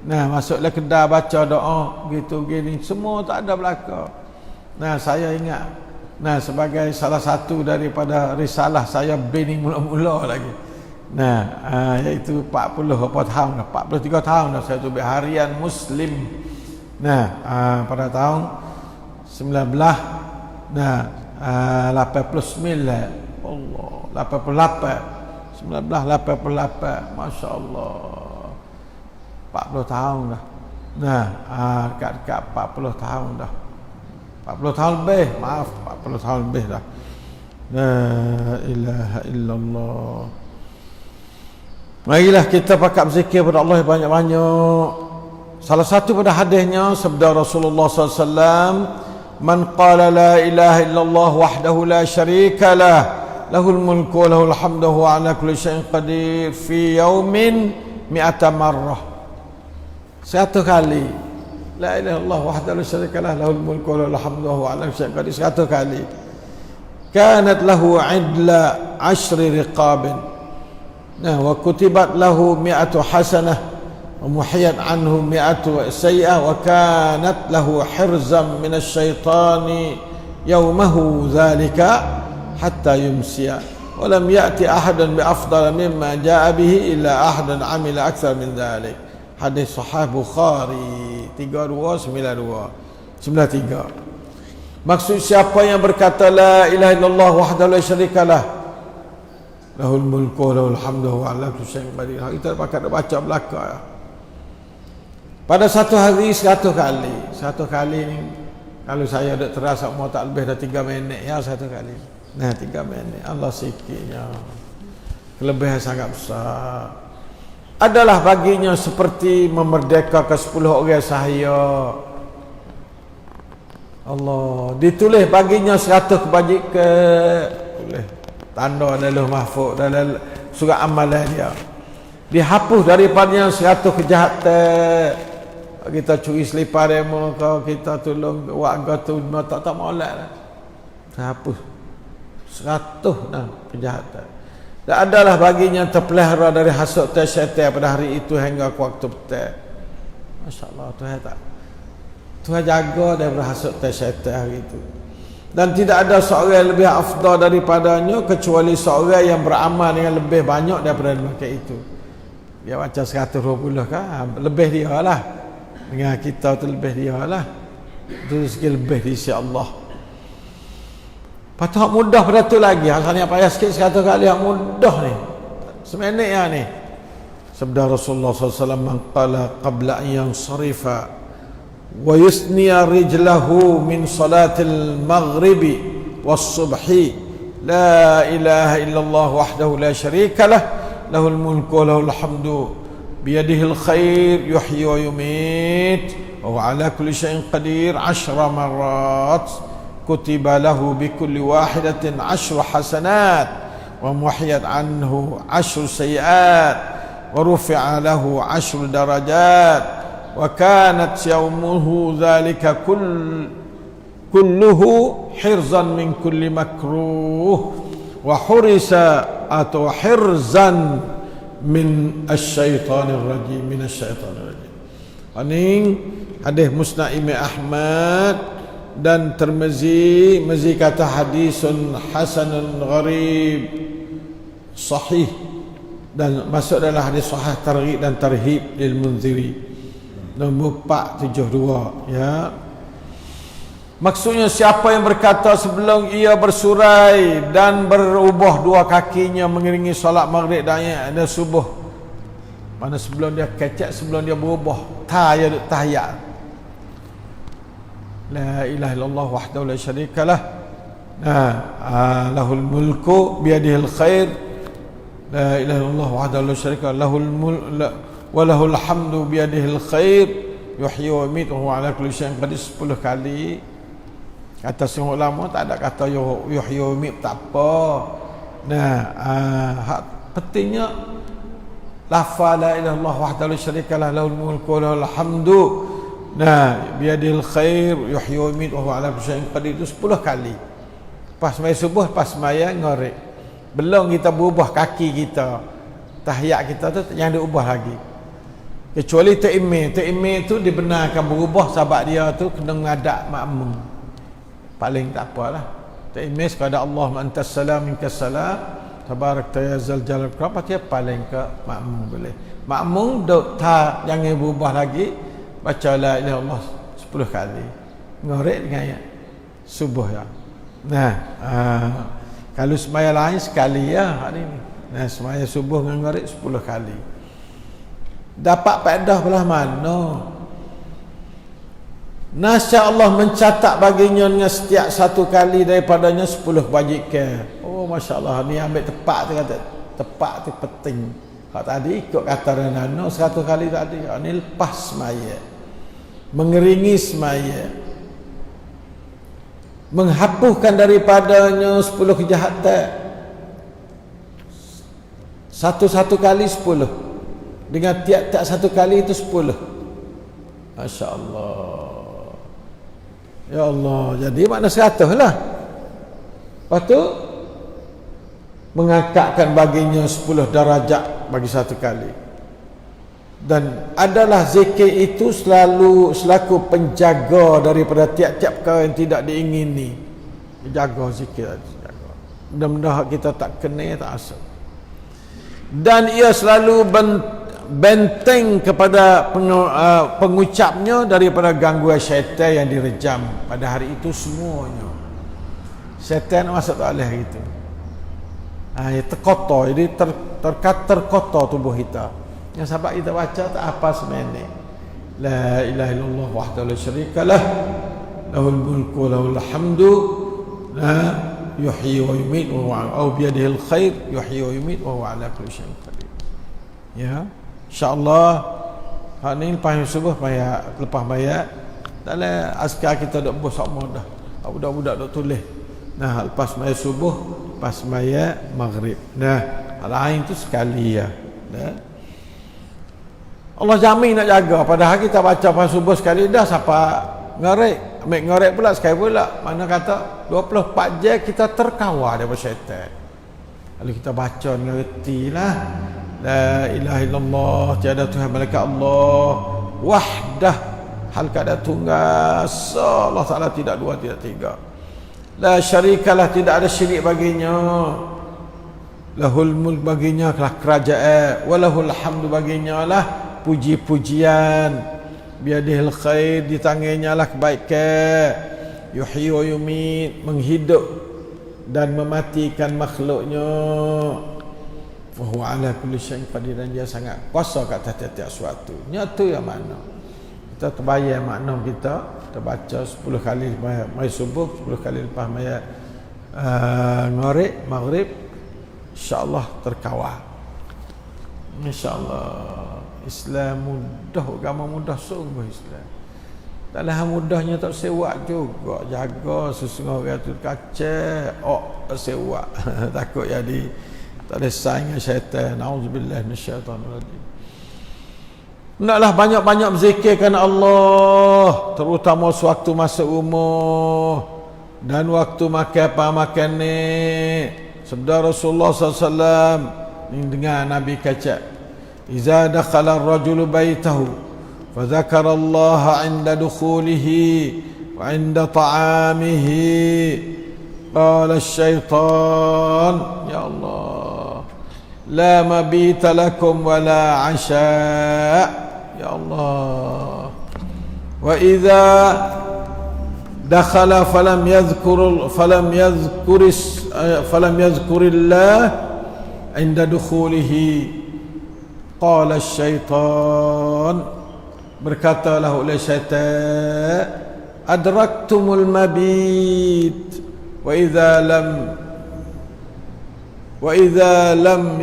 Nah, masuklah kedai baca doa gitu gini, semua tak ada belaka. Nah, saya ingat, nah, sebagai salah satu daripada risalah saya bini mula-mula lagi. Nah, iaitu 40 apa tahun dah, 43 tahun dah saya tulis harian Muslim. Nah, pada tahun 19 89 Allah 88 1988 Masya Allah 40 tahun dah. Dekat 40 tahun dah. 40 tahun lebih, maaf 40 tahun lebih dah. La ilaha illallah. Marilah kita pakat berzikir pada Allah banyak-banyak. Salah satu pada hadisnya sabda Rasulullah SAW, man qala la ilaha illallah wahdahu la syarika lah, lahul mulku wa lahul hamdu wa ala kulli syai'in qadir fi yaumin mi'ata marrah. 100 kali la ilaha illallah wahdahu la syarika lah, lahul mulku wa lahul hamdu wa ala kulli syai'in qadir 100 kali. Kanat lahu idla 10 riqabin. Wa kutibat lahu 100 hasanah wa muhiyat anhu 100 sayyi'ah wa kanat lahu hirzan min asyaitani yawmahu dhalika hatta yumsiya wa lam ya'ti ahadan bi afdal mimma jaa bihi illa ahadan amila akthar min dhalik. Hadis sahih Bukhari 3292 93. Maksud siapa yang berkata la ilaha illallah wahdahu la syarikalah, lahul mulku wa lahul hamdu wa ala kulli syai'in qadir. Kita pakat baca belaka pada satu hari 100 kali. 100 kali ni kalau saya ada terasa mau tak lebih dah 3 minit ya 100 kali. 3 minit Allah sikitnya. Kelebihan sangat besar. Adalah baginya seperti memerdekakan 10 orang sahaya. Allah ditulis baginya 100 kebajikan. Tulis tanda dalam mahfuz dalam surat amalan dia. Dihapus daripadanya 100 kejahatan. Kita curi selipar demo, kalau kita tolong warga tu tak molek lah. Hapus 100 dah kejahatan. Dan adalah baginya terpelihara dari hasut syaitan pada hari itu hingga ke waktu petang. Masya-Allah, Tuhan tak. Tuhan jaga daripada hasut syaitan hari itu. Dan tidak ada seorang yang lebih afdal daripadanya kecuali seorang yang beramal dengan lebih banyak daripada mereka itu. Dia macam 120 kan, lebih dia lah. Dengan kita tu lebih dia lah. Itu sikit lebih di sisi Allah. Patut mudah pada tu lagi. Asalnya payah sikit 100 kali yang mudah ni. Seminit ya ni. Sabda Rasulullah SAW, man qala qabla an yansarifa wa yusniya rijlahu min salatil maghribi was subhi la ilaha illallah wahdahu la syarika lah, lahul mulku wa lahul hamdu biyadihil khair yuhyi wa yumit wa ala kulli syai'in qadir 10 marrat kutiba lahu bi kulli wahidatin 10 hasanat wa muhiyat anhu 10 sayyi'at wa rufi'a lahu 10 darajat wa kanat yawmuhu dhalika kulluhu hirzan min kulli makruh wa hurisa atau hirzan min asyaitanir rajim Ini hadis Musnad Imam Ahmad dan Tirmizi. Tirmizi kata hadisun hasanun gharib sahih, dan masuk dalam hadis sahih targhib dan tarhib lil Munziri nombor 472 ya. Maksudnya siapa yang berkata sebelum ia bersurai dan berubah 2 kakinya mengiringi solat maghrib dan subuh, mana sebelum dia kecek, sebelum dia berubah tahiyat, la ilaha illallah wahdahu la syarikalah, lahul mulku biyadihil khair, la ilaha illallah wahdahu la syarikalah, lahul mulku wa lahul hamdu biyadihil khair yuhyi wa yumiitu wa ala kulli syai'in qadir 10 kali. Kata semua ulama tak ada kata yuhyi wa yumiit, tak apa. Pentingnya lafaz la ilaha illallah wahdahu la syarikalah, lahul mulku wa lahul hamdu biyadihil khair yuhyi wa yumiitu wa ala kulli syai'in qadir itu 10 kali. Pas sembahyang subuh, pas sembahyang ngorek. Belum kita berubah kaki kita, tahiyat kita tu yang diubah lagi. Kecuali ta'immi itu dibenarkan berubah sebab dia tu kena mengadap makmum. Paling tak apalah. Ta'immi sekadar Allah antas salam minkas salam tabarakta ya zal jalal ikram, dia paling ke makmum boleh. Makmum dok tak jangan berubah lagi, baca la ilaha illallah 10 kali. Ngorek dengan ayat. subuh ya. Nah, kalau semaya lain sekali ya hari ini. Nah, semaya subuh dengan maghrib 10 kali. Dapat faedah belah mana? Nasya Allah mencatat baginya dengan setiap satu kali daripadanya 10 kebajikan. Oh, Masya Allah, ni ambil tepat tu kata. Tepat tu penting. Kalau tadi ikut kata Renano 100 kali tadi. Ni lepas semaya. Mengeringi semaya. Menghapuskan daripadanya 10 kejahatan. Satu-satu kali 10. Dengan tiap-tiap satu kali itu 10. Masya Allah. Ya Allah. Jadi makna 100 lah. Lepas tu mengangkatkan baginya 10 darajat bagi satu kali. Dan adalah zikir itu selaku penjaga daripada tiap-tiap perkara yang tidak diingini. Jaga zikir, jaga. Mudah-mudahan kita tak kena, tak asal. Dan ia selalu benteng kepada pengucapnya daripada gangguan syaitan yang direjam pada hari itu semuanya. Syaitan masuk tak boleh gitu. Terkotor, jadi terkotor tubuh kita. Yang sebab kita baca tak apa sebenarnya. La ilaha illallah wahdahu la syarikalah, lahul mulku wa lahul hamdu, la yuhyi wa yumiit wa huwa au biyadihil khair yuhyi wa yumiit wa huwa ala kulli syai'in qadir. Ya, insyaallah hari ni lepas subuh lepas bayat dalam askar kita dak bos sama dah. Budak-budak dak tulis. Nah, lepas bayat subuh, lepas bayat maghrib. Nah, lain tu sekali ya. Nah. Allah jamin nak jaga. Padahal kita baca pas subuh sekali dah siapa ngorek. Ambil ngorek pula sekali pula. Mana kata 24 jam kita terkawal daripada syaitan. Kalau kita baca ngerti lah. La ilaha illallah, tiada Tuhan malaikat Allah, wahdah, hal kada tunggal, Allah Ta'ala tidak dua, tidak tiga. La syarikalah, tidak ada syirik baginya. Lahul mulk, baginya lah kerajaan. Walahul hamdu, baginya lah puji-pujian. Biadihil khair, di tangannya lah kebaikan. Yuhyi wa yumiit, menghidup dan mematikan makhluknya. Wa huwa ala kulli syai'in qadir, dan dia sangat kuasa kat atas tiap-tiap sesuatu. Nyata yang mana? Kita terbayar makna kita baca 10 kali mai subuh, 10 kali lepas mai maghrib, insya-Allah terkawal. Insya-Allah. Islam mudah, agama mudah sungguh Islam. Dalam mudahnya tak sewak juga, jaga sesungguhnya tu kacau, tak sewak. Takut jadi tak ada saingan syaitan. Auzubillah minasyaitanir rajim. Hendaklah banyak-banyak berzikirkan Allah, terutama sewaktu masuk rumah dan waktu makan apa makan ni. Sabda Rasulullah SAW ni dengar Nabi kata, "Iza dakhala ar-rajulu baitahu fa dzakara Allah 'inda dukhulihi wa 'inda ta'amihi qala asy-syaitan ya Allah la mabita lakum wa la 'asha ya Allah wa idza dakhala falam yadhkurillah 'inda dukhulihi qala syaitan," berkatalah oleh syaitan, "adraktumul mabit wa idza lam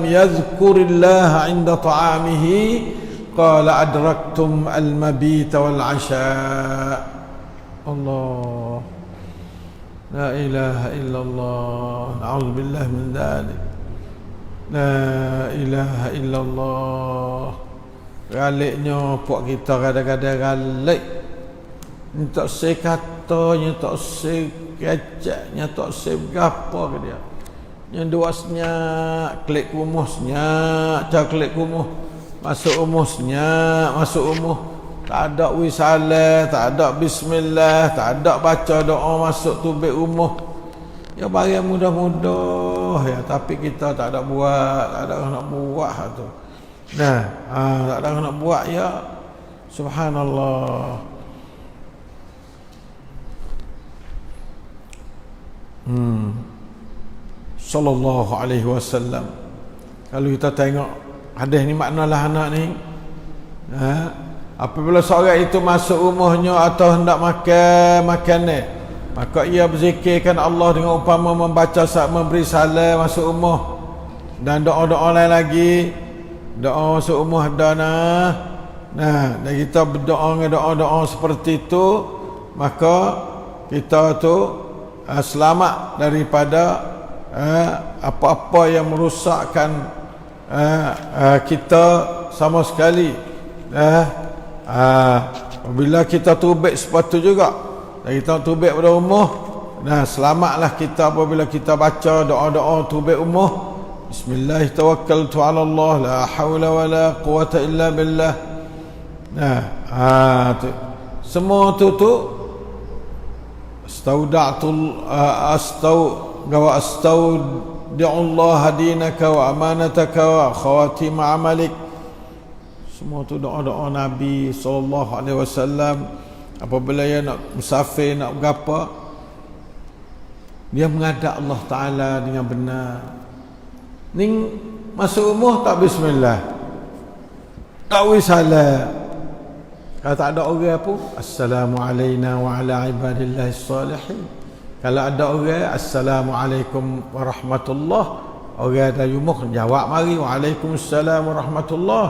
yadhkurillah 'inda ta'amihi qala adraktum al mabit wal 'asha." Allah, la ilaha illallah, na'udzubillah min dzalik. La ilaha illallah. Galiknya puak kita kadang-kadang galik. Ni tak say katanya, tak say kecaknya, tak say berapa ke dia. Yang dua senyak, klik kumuh senyak, klik kumuh, masuk umuh senyak, masuk umuh. Tak ada wisalah, tak ada bismillah, tak ada baca doa masuk tubik umuh. Ya barang mudah-mudah ya, tapi kita tak ada buat, tak ada nak buat tu. Nah, tak ada nak buat ya. Subhanallah. sallallahu alaihi wasallam. Kalau kita tengok hadis ni, maknalah anak ni, apabila seorang itu masuk rumahnya atau hendak makan makanan, maka ia berzikirkan Allah dengan umpama membaca memberi salam masuk rumah, dan doa-doa lain lagi. Doa masuk rumah ada dan kita berdoa dengan doa-doa seperti itu, maka kita tu selamat daripada apa-apa yang merosakkan kita sama sekali. Bila kita tubik sepatu juga, dan kita tubik pada rumah, selamatlah kita apabila kita baca doa-doa tubik rumah. Bismillah tawakkaltu ala Allah, la hawla wa la quwata illa billah. Semua tu astaudi'ullah dinaka wa amanataka wa khawatim amalik. Semua tu doa-doa Nabi sallallahu alaihi wasallam apabila dia nak musafir, nak berapa, dia menghadap Allah Taala dengan benar. Ning masuk rumah tak bismillah, tak salam. Kalau tak ada orang pun, assalamu alayna wa ala ibadillahis salihin. Kalau ada orang, assalamualaikum warahmatullah, orang dari rumah jawab mari, waalaikumsalam warahmatullah.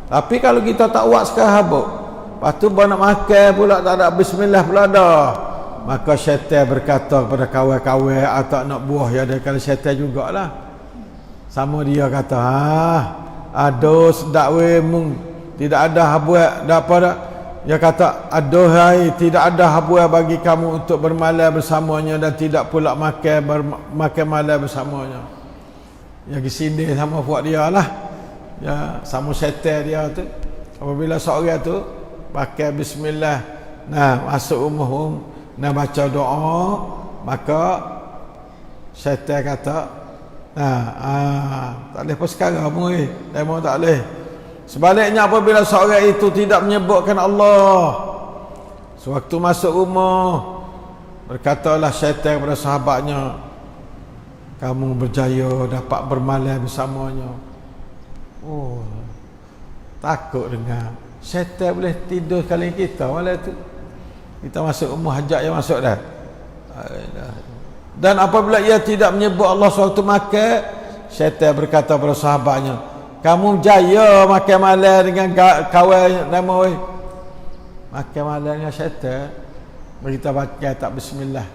Tapi kalau kita tak buat sekarang habuk, lepas tu nak makan pula tak ada bismillah pula dah, maka syaitan berkata kepada kawan-kawan atau nak buah ya dia, kalau syaitan jugalah sama dia kata, aduh sedak we mung tidak ada habuat dak apa dak. Dia kata, aduhai tidak ada habuat bagi kamu untuk bermalam bersamanya dan tidak pula makan malam bersamanya. Yang sindir sama buat dia lah, ya, sama syaitan dia tu. Apabila seorang tu pakai bismillah, masuk rumah, baca doa, maka syaitan kata, tak boleh pun sekarang memang tak boleh. Sebaliknya apabila seorang itu tidak menyebutkan Allah sewaktu masuk rumah, berkatalah syaitan kepada sahabatnya, kamu berjaya dapat bermalam bersamanya. Takut dengar syaitan boleh tidur kali kita malam tu. Kita masuk rumah, hajat yang masuk dah. Dan apabila ia tidak menyebut Allah sewaktu makan, syaitan berkata kepada sahabatnya, kamu jaya makan malam dengan kawan nama oi. Makan malam dengan syaitan, kita baca tak bismillah.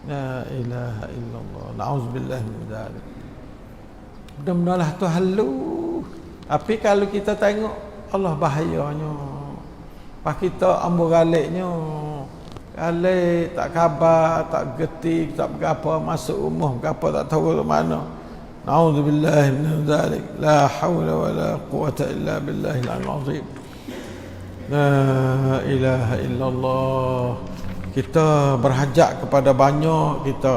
La ilaha illallah. Na'udzubillah min dzalik. Mudah-mudahan tu halu. Tapi kalau kita tengok Allah bahayanya. Pas kita ambil galiknya, galik tak khabar, tak getik, tak berapa, masuk rumah berapa tak tahu ke mana. Na'udzubillah min dzalik. La haula wa la quwata illa billahil azim. La ilaha illallah. Kita berhajat kepada banyak kita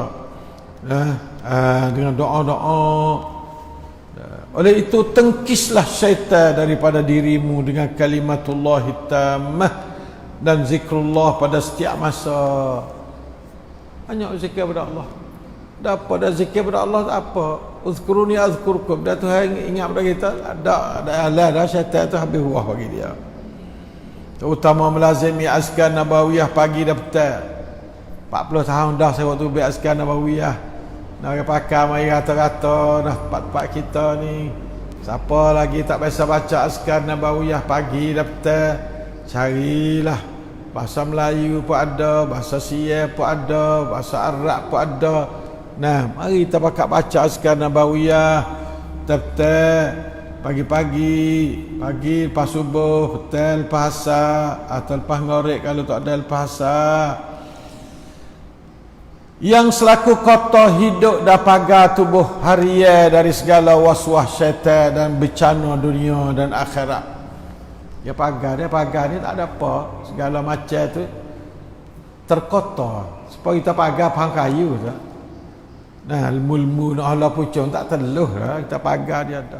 dengan doa-doa. Oleh itu tengkislah syaitan daripada dirimu dengan kalimatullah tammah dan zikrullah pada setiap masa. Banyak zikir kepada Allah. Dapat dah zikir kepada Allah tak apa. Uzkuruni azkurkum. Dah Tuhan ingat pada kita, ada Allah dah, syaitan tu habis buah bagi dia. Terutama melazimi azkar nabawiyah pagi dan petang. 40 tahun dah saya waktu buat azkar nabawiyah. Nak pakai mari rata-rata dah tempat-tempat kita ni. Siapa lagi tak biasa baca azkar nabawiyah pagi dan petang, carilah. Bahasa Melayu pun ada, bahasa Sia pun ada, bahasa Arab pun ada. Mari kita pakai baca azkar nabawiyah petang. Pagi lepas subuh, petang lepas asar, atau lepas ngorek kalau tak ada lepas asar. Yang selaku kota hidup dan pagar tubuh haria dari segala waswas syaitan dan bencana dunia dan akhirat. Dia pagar ni tak ada apa, segala macam tu terkotor. Supaya kita pagar pahang kayu tak. Mulmu nak Allah pucung tak teluh lah, kita pagar dia ada.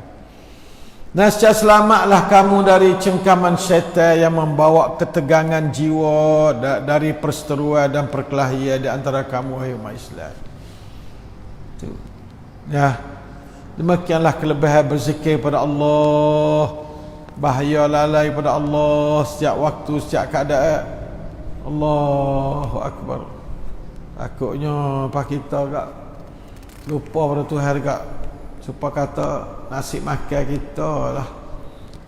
Nasya selamatlah kamu dari cengkaman syaitan yang membawa ketegangan jiwa dari perseteruan dan perkelahian di antara kamu wahai umat Islam. Itu. Ya. Demikianlah kelebihan berzikir pada Allah. Bahaya lalai pada Allah setiap waktu, setiap keadaan. Allahu Akbar. Takutnya pak kita kak lupa pada Tuhan kak. Supaya kata nasib makan kita lah.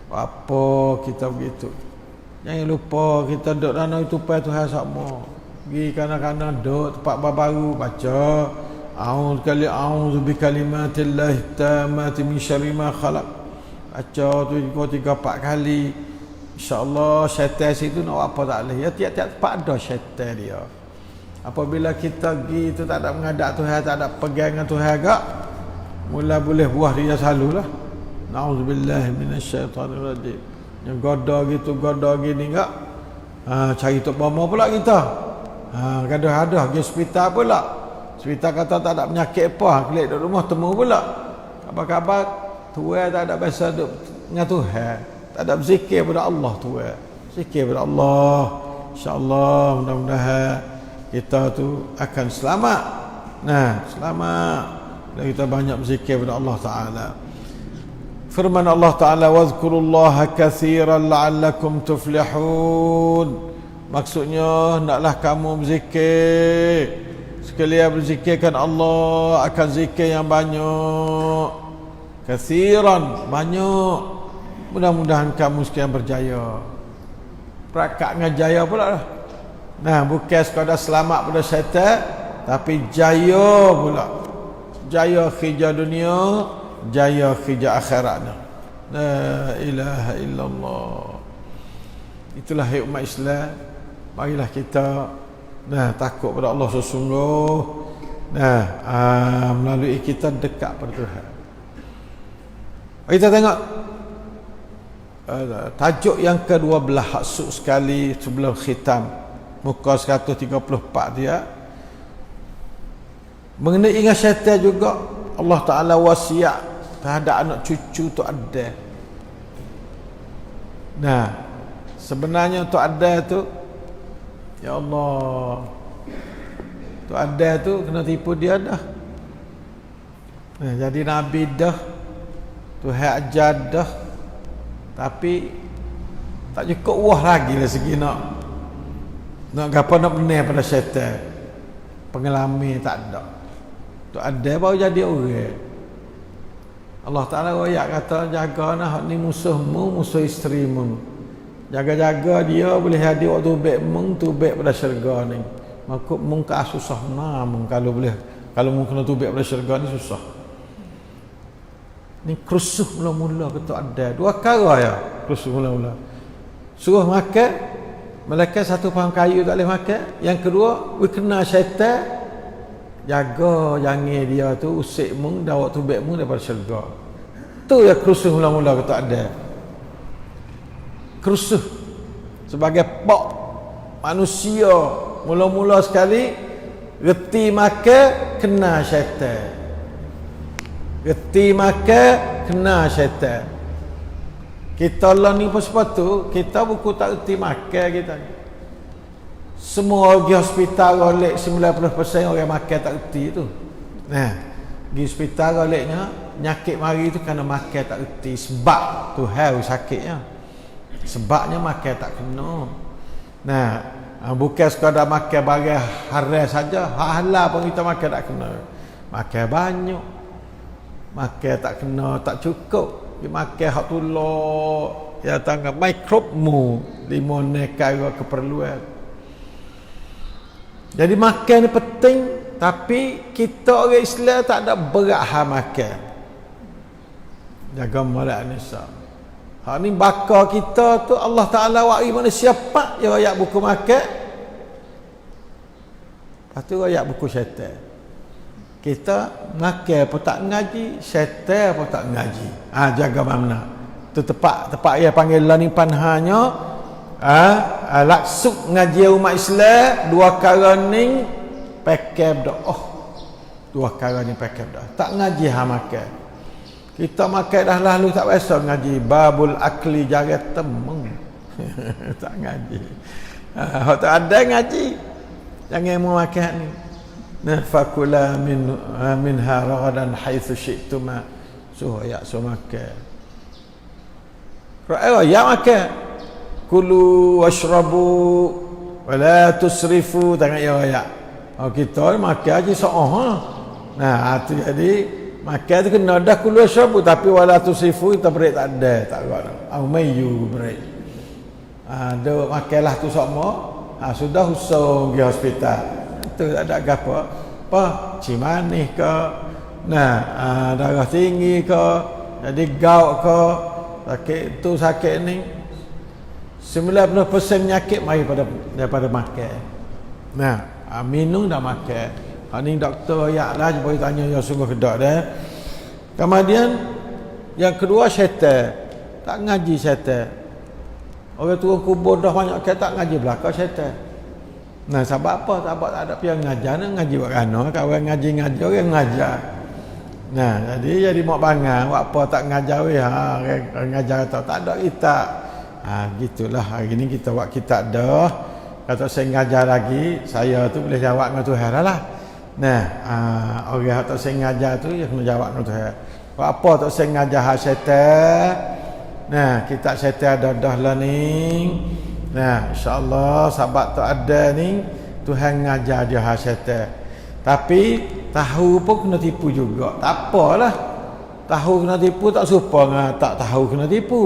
Apa kita begitu. Jangan lupa kita duduk dalam itu pai Tuhan sama. Pergi kanan-kanan duduk tempat baru baca. A'udzu bikalimatillahi tammati min syarri ma khalaq. Baca tu 3-4 kali. InsyaAllah syaitan situ nak apa tak boleh. Ya tiap-tiap tempat ada syaitan dia. Apabila kita pergi tu tak ada menghadap Tuhan, tak ada pegang dengan Tuhan kak. Mula boleh buah dia selalulah. Na'udzubillahi minasyaitanirrajim. Yang goda gini enggak. Cari tok bama pula kita. Gaduh-gaduh pergi hospital pula. Hospital kata tak ada penyakit apa, kelik duduk rumah temu pula. Khabar-khabar Tuhan tak ada biasa duduk dengan Tuhan. Tak ada berzikir pada Allah Tuhan. Zikir pada Allah. InsyaAllah mudah-mudahan kita tu akan selamat. Nah, selamat. Dan kita banyak berzikir kepada Allah Ta'ala. Firman Allah Ta'ala, "Wadhkurullaha katsiran la'allakum tuflihun." Maksudnya, naklah kamu berzikir. Sekalian berzikirkan Allah, akan zikir yang banyak. Katsiran, banyak. Mudah-mudahan kamu sekalian berjaya. Perakat dengan jaya pula lah. Nah, bukan sekadar selamat pada syaitan, tapi jaya pula. Jaya khija dunia, jaya khija akhiratnya. La ilaha illallah. Itulah hikmah Islam. Marilah kita takut pada Allah sesungguh. Melalui kita dekat pada Tuhan. Kita tengok tajuk yang ke-12 haksuk sekali sebelum khitam. Muka 134 dia. Mengenai ingat syaitan juga, Allah Ta'ala wasiat terhadap anak cucu tu ada. Nah, sebenarnya tu ada tu, ya Allah, tu ada tu kena tipu dia dah. Nah, jadi Nabi dah, Tuhan ajar dah, tapi tak cukup wah lagi lah segi nak gapa nak benar pada syaitan. Pengalaman tak ada. Tu ada baru jadi orang. Allah Ta'ala royak kata, jaga nak ni musuhmu, musuh isterimu. Jaga-jaga dia boleh hadir waktu baik mung tu baik pada syurga ni. Maka mung ka susah mung kalau boleh. Kalau mung kena tu baik pada syurga ni susah. Ni kerusuh mula-mula kata ada. Dua perkara ya, kerusuh mula-mula. Suruh makan, malaikat satu paham kayu tak boleh makan. Yang kedua, kena syaitan. Jaga jangan dia tu usik mung dah waktu baik mung daripada syurga. Tu ya kerusuh mula-mula kata ada. Kerusuh sebagai pok manusia mula-mula sekali reti makan kena syaitan. Reti makan kena syaitan. Kita lah ni pun sepatu kita buku tak reti makan kita ni. Semua orang pergi hospital golek 90% orang makan tak reti tu. Nah, pergi hospital goleknya penyakit mari tu kerana makan tak reti sebab tu hal sakitnya. Sebabnya makan tak kena. Nah, bukan sekadar makan barang haram saja, halal pun kita makan tak kena. Makan banyak. Makan tak kena, tak cukup. Dia makan hak tulok, ya tangga mikrobmu, limone kaya keperluan. Jadi makan ni penting, tapi kita orang Islam tak ada berat hal makan. Jaga malak nisa. Hak ni bakar kita tu Allah Ta'ala wari manusia pak je rakyat buku makan. Lepas tu rakyat buku syaitan. Kita makan pun tak ngaji, syaitan pun tak ngaji. Jaga mana. Tu tempat dia panggil lanipan hanya laksuk ngaji umat Islam dua kali ni pakai doa. Dua kali ni pakai doa. Tak ngaji ha makan. Kita makan dah lalu tak biasa ngaji babul akli jaga temeng. Tak ngaji. Hak tak ada ngaji. Jangan mau makan ni. Nah fakula minha ragadan haitsu syi'tuma. Suruh ya suruh makan. Ya makan. Kulu washrabu wala tusrifu, tangan ya. Oh kita makan aja seolah. Nah itu jadi makan tu kena dah kulu washrabu, tapi wala tusrifu kita break tak ada, tak ada. Aumayu break. Ada makanlah tu semua. Sudah usung pergi hospital. Tu tak ada apa. Apa cimanih ke. Nah, darah tinggi ke, jadi gout ke, sakit tu sakit ni. 90% penyakit mari daripada makan. Nah, minum dah makan. Ni doktor ayaklah cuba tanya yang sungguh kedak dah. Kemudian yang kedua syaitan. Tak ngaji syaitan. Orang tua kubur dah banyak tak ngaji belakang syaitan. Nah, sebab apa? Sebab tak ada pian ngajar, ngaji buat kana. Kalau orang ngaji orang ngajar. Nah, jadi mak bangang, buat apa tak ngajar weh orang ngajar tak ada kita. Gitulah hari ni kita buat kita dah. Kalau saya ngajar lagi, saya tu boleh jawab dengan Tuhan lah. Nah, orang tak saya ngajar tu dia kena jawab dengan Tuhan. Buat apa tak saya ngajar syaitan? Nah, kita syaitan ada dah lah ni. Nah, insya-Allah sahabat tu ada ni Tuhan ngajar dia syaitan. Tapi tahu pun kena tipu juga. Tak apalah. Tahu kena tipu tak serupa dengan tak tahu kena tipu.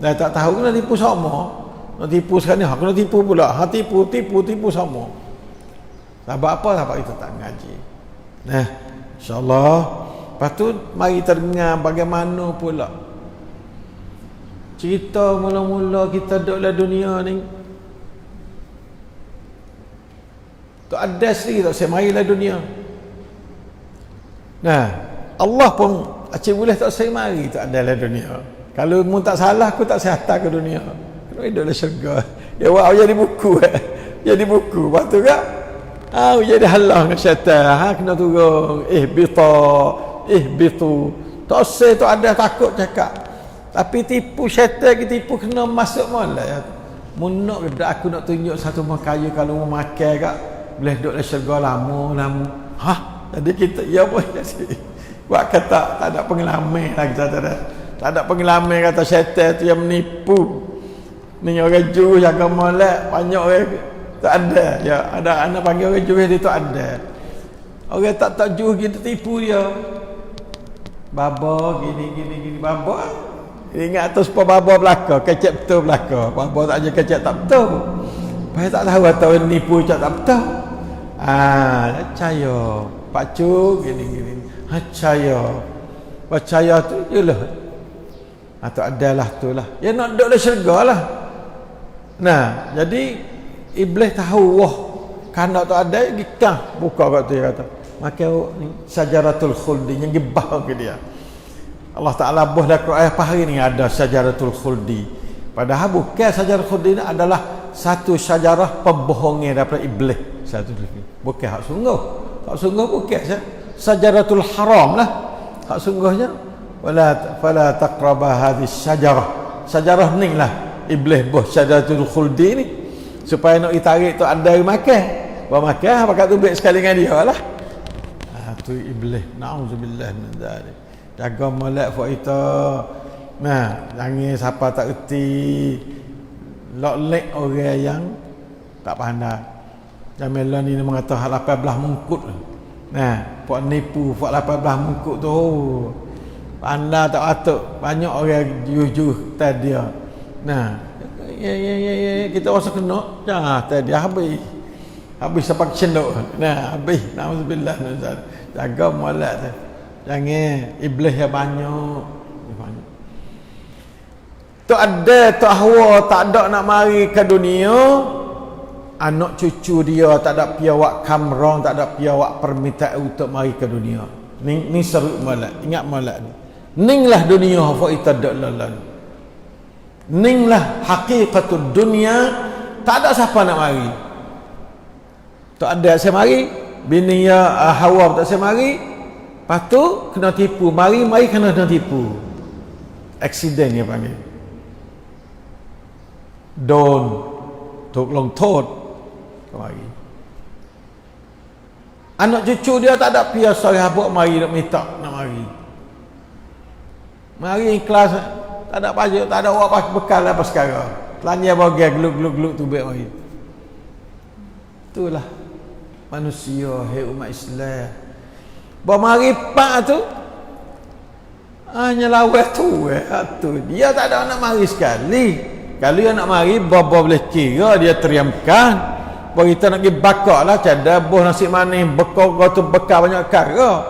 Dan tak tahu kena tipu sama. Nak tipu sekarang ni kena tipu pula. Tipu sama. Sebab apa? Sebab kita tak ngaji. Nah, insya-Allah. Lepas tu mari terdengar bagaimana pula cerita mula-mula kita duduk dalam dunia ni. Tak ada sendiri tak saya marilah dunia. Nah, Allah pun acik boleh tak saya mari tak ada dalam dunia. Kalau mu tak salah aku tak saya hantar ke dunia. Kena hidup dalam syurga. Ya wah jadi buku jadi buku. Lepas tu kan jadi halang dengan syaitan. Kena turun bitu. Tak saya tak ada takut cakap. Tapi tipu syaitan ke tipu kena masuk molek ya. Munok aku nak tunjuk satu makaya kalau mau makan kak boleh duduk dalam syurga lama. Jadi kita ya boleh jadi. Buat kata tak ada pengalaman lah kita tak ada pengalaman kata syaitan tu yang menipu. Ni orang juru jaga molek banyak orang tak ada. Ya ada anak panggil orang juru dia tak ada. Orang tak juru kita tipu dia. Baba gini baba. Ingat tu supaya baba belakang, kecek betul belakang. Baba tak je kecek tak betul. Pasal tak tahu atau nipu tak betul. Percaya. Pak Cuk gini. Percaya tu jelah. Atau adalah tu lah. Ya nak duduk dalam syurga lah. Nah, jadi iblis tahu wah kana tak ada gikah buka kat tu dia kata. Maka sajaratul khuldi yang gebah ke dia. Allah Ta'ala buh dah Quran apa hari ni ada syajaratul khuldi. Padahal bukan syajaratul khuldi ni adalah satu syajarah pembohongan daripada iblis. Satu lagi. Bukan hak sungguh. Hak sungguh bukan syajaratul haram lah. Hak sungguhnya fala taqraba hadhihi syajarah. Syajarah ni lah iblis buh syajaratul khuldi ni supaya nak ditarik tu ada makan. Bawa makan pakai tu baik sekali dengan dia lah. Tu iblis. Nauzubillah min dzalik. Jaga molek for kita. Nah, jangan siapa tak reti. Lek orang yang tak pandai. Jamilah ni mengata hak 18 mungkut. Nah, buat nipu buat 18 mungkut tu. Pandai tak patut. Banyak orang jujur tadi dia. Nah, ya kita rasa kena. Tadi habis sampai cendok. Nah, habis. Nauzubillah min dzalik. Jaga molek tu. Jangan iblis yang banyak. Tak ada tak hawa tak ada nak mari ke dunia. Anak cucu dia tak ada piawak kamrong, tak ada piawak permintaan untuk mari ke dunia. Ni seru molek. Ingat molek ni. Ninglah dunia fa itadallalan. Ninglah hakikatul dunia. Tak ada siapa nak mari. Tak ada saya mari. Bini Hawa tak saya mari. Lepas tu kena tipu, mari kena tipu. Accident dia panggil. Don tok long thot mari. Anak cucu dia tak ada biasa habuk mari nak minta nak mari. Mari ikhlas, tak ada pajak, tak ada apa bekal apa sekarang. Telanya bagai gluk tu baik mari. Itulah manusia, hai umat Islam. Mari pak tu hanya lawat tu dia tak ada nak mari sekali. Kalau dia nak mari bapa boleh kira dia teriamkan. Bahawa kita nak pergi bakar lah, cada buah nasi manis bekal tu bekal banyak kara.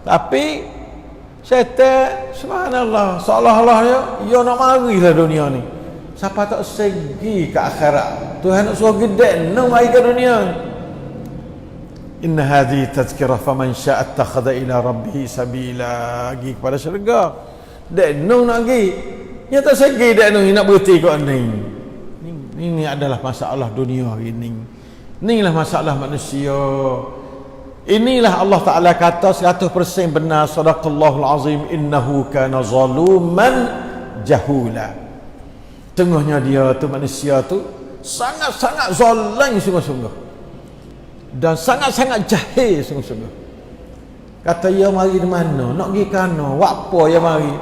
Tapi syaitan subhanallah seolah-olah dia nak mari lah dunia ni. Siapa tak segi ke akhirat, Tuhan nak suruh gede nak mari ke dunia ni. Inna hadhi tazkirah faman syaa attakhadha ila rabbih sabila. Pergi kepada syurga. Dek nung nak pergi. Dia tak segi dek nung nak berhenti kat ni. Ini adalah masalah dunia hari ini. Inilah masalah manusia. Inilah Allah Ta'ala kata 100% benar. Sadaqallahul azim. Innahu kana zaluman jahula. Tengahnya dia tu manusia tu sangat-sangat zalim sungguh-sungguh. Dan sangat-sangat jahil sungguh-sungguh. Kata ya mari di mana? Nak pergi kana? Wak apa ya mari?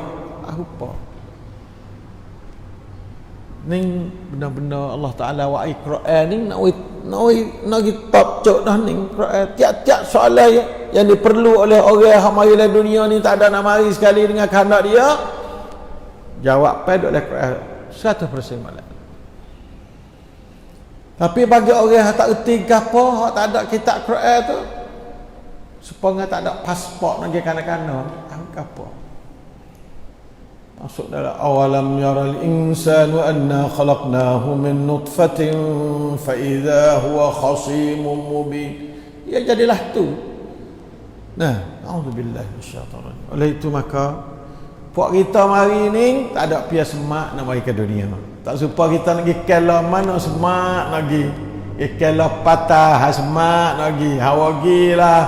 Aku apa? Ni benar-benar Allah Ta'ala wa'i Quran ni nak top cok dah ni Quran. Tiap-tiap soalan yang diperlu oleh orang yang mari dalam dunia ni tak ada nak mari sekali dengan kehendak dia, jawab pada oleh Quran 100% malam. Tapi bagi orang yang tak erti gapo, tak ada kitab Quran tu, supaya tak ada pasport nak pergi kanak-kanak, apa? Masuk dalam awalam yaral insanu anna khalaqnahu min nutfatin fa idza huwa khasimun mubin. Ya jadilah tu. Nah, auzubillahi minasyaitanir rajim. Oleh itu maka puak kita mari ni tak ada pia semak nak mari ke dunia. Tak supaya kita nak pergi kela mana semak nak pergi. Kela patah semak nak pergi. Hawa gilah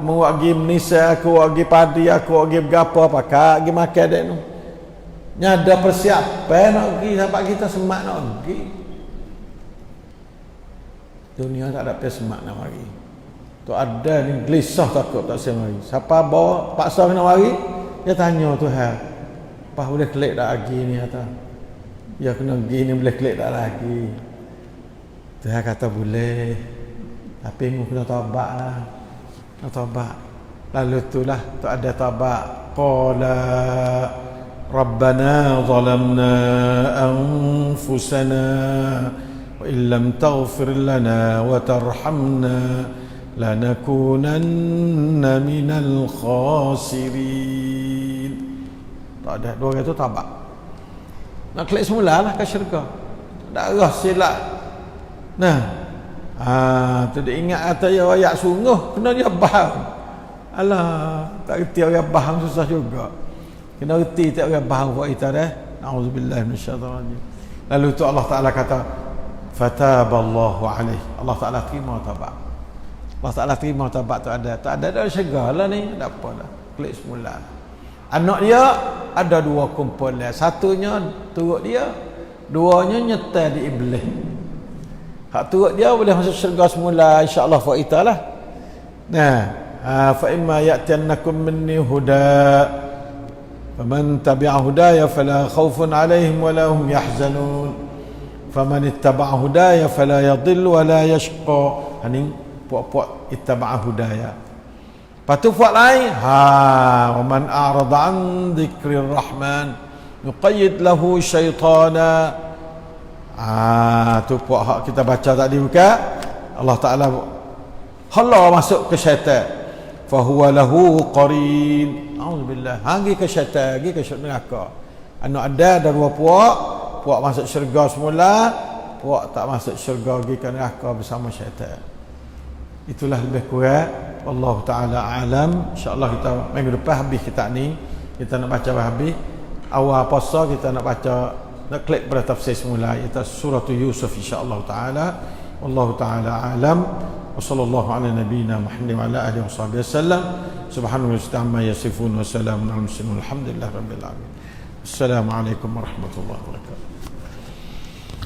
mau pergi menisa aku pergi padi aku pergi bergapo pakak pergi makan dek tu. Nyada persiapan nak pergi sampai kita semak nak pergi. Dunia tak ada pia semak nak mari. Tu ada ni gelisah takut tak saya mari. Siapa bawa paksa nak mari, dia tanya Tuhan, apa boleh klik tak lagi ni kata. Ya kena pergi ni boleh klik tak lagi. Tuhan kata boleh. Tapi mu kena taubat lah. Kena taubat. Lalu itulah tu ada taubat. Qala Rabbana zalamna anfusana wa illam taghfir lana wa tarhamna lanakunanna minal khasirin. Tak ada dua orang tu tabak. Nak klik semula lah ke syurga. Tak arah silap. Nah. Tu dia ingat kata ya ayat sungguh kena dia faham. Alah, tak reti orang faham susah juga. Kena reti tak orang faham buat kita dah. Auzubillahi minasyaitanir rajim. Lalu tu Allah Taala kata fataballahu alaihi. Allah Taala terima taubat. Allah Ta'ala terima taubat tu ada. Tak ada syurga lah ni. Tak apa lah. Klik semula. Anak dia ada dua kumpulan. Satunya turut dia. Duanya nyetel di iblis. Hak turut dia boleh masuk syurga semula. InsyaAllah fa'ita lah. Nah. Fa'imma ya'tiannakum minni huda. Faman tabi'a hudaya fala khawfun alaihim wa lahum yahzanun. Faman ittaba'a hudaya fala yadhil wa la yashqa. Ini puak-puak ittaba'a hudaya. Lepas tu puak lain, wa man a'rada an dzikrir rahman nuqayyid lahu syaitana. Tu puak hak kita baca tadi bukan? Allah Taala hala masuk ke syaitan. Fa huwa lahu qarin. Auzubillah. Pergi ke syaitan, pergi ke neraka. Anak ada dua puak, puak masuk syurga semula, puak tak masuk syurga pergi ke neraka bersama syaitan. Itulah lebih kurang Allah Ta'ala alam. InsyaAllah kita minggu depan habis kitab ni. Kita nak baca habis. Awal puasa kita nak baca, nak klik pada tafsir semula, iaitu surah Yusuf insyaAllah Ta'ala. Wallahu Ta'ala alam. Wa sallallahu ala nabiyyina Muhammad wa ala alihi wa sahbihi wasallam. Subhanallahi wa ta'ala yasifun wa salamun alal mursalin walhamdulillahi rabbil alamin. Assalamualaikum warahmatullahi wabarakatuh.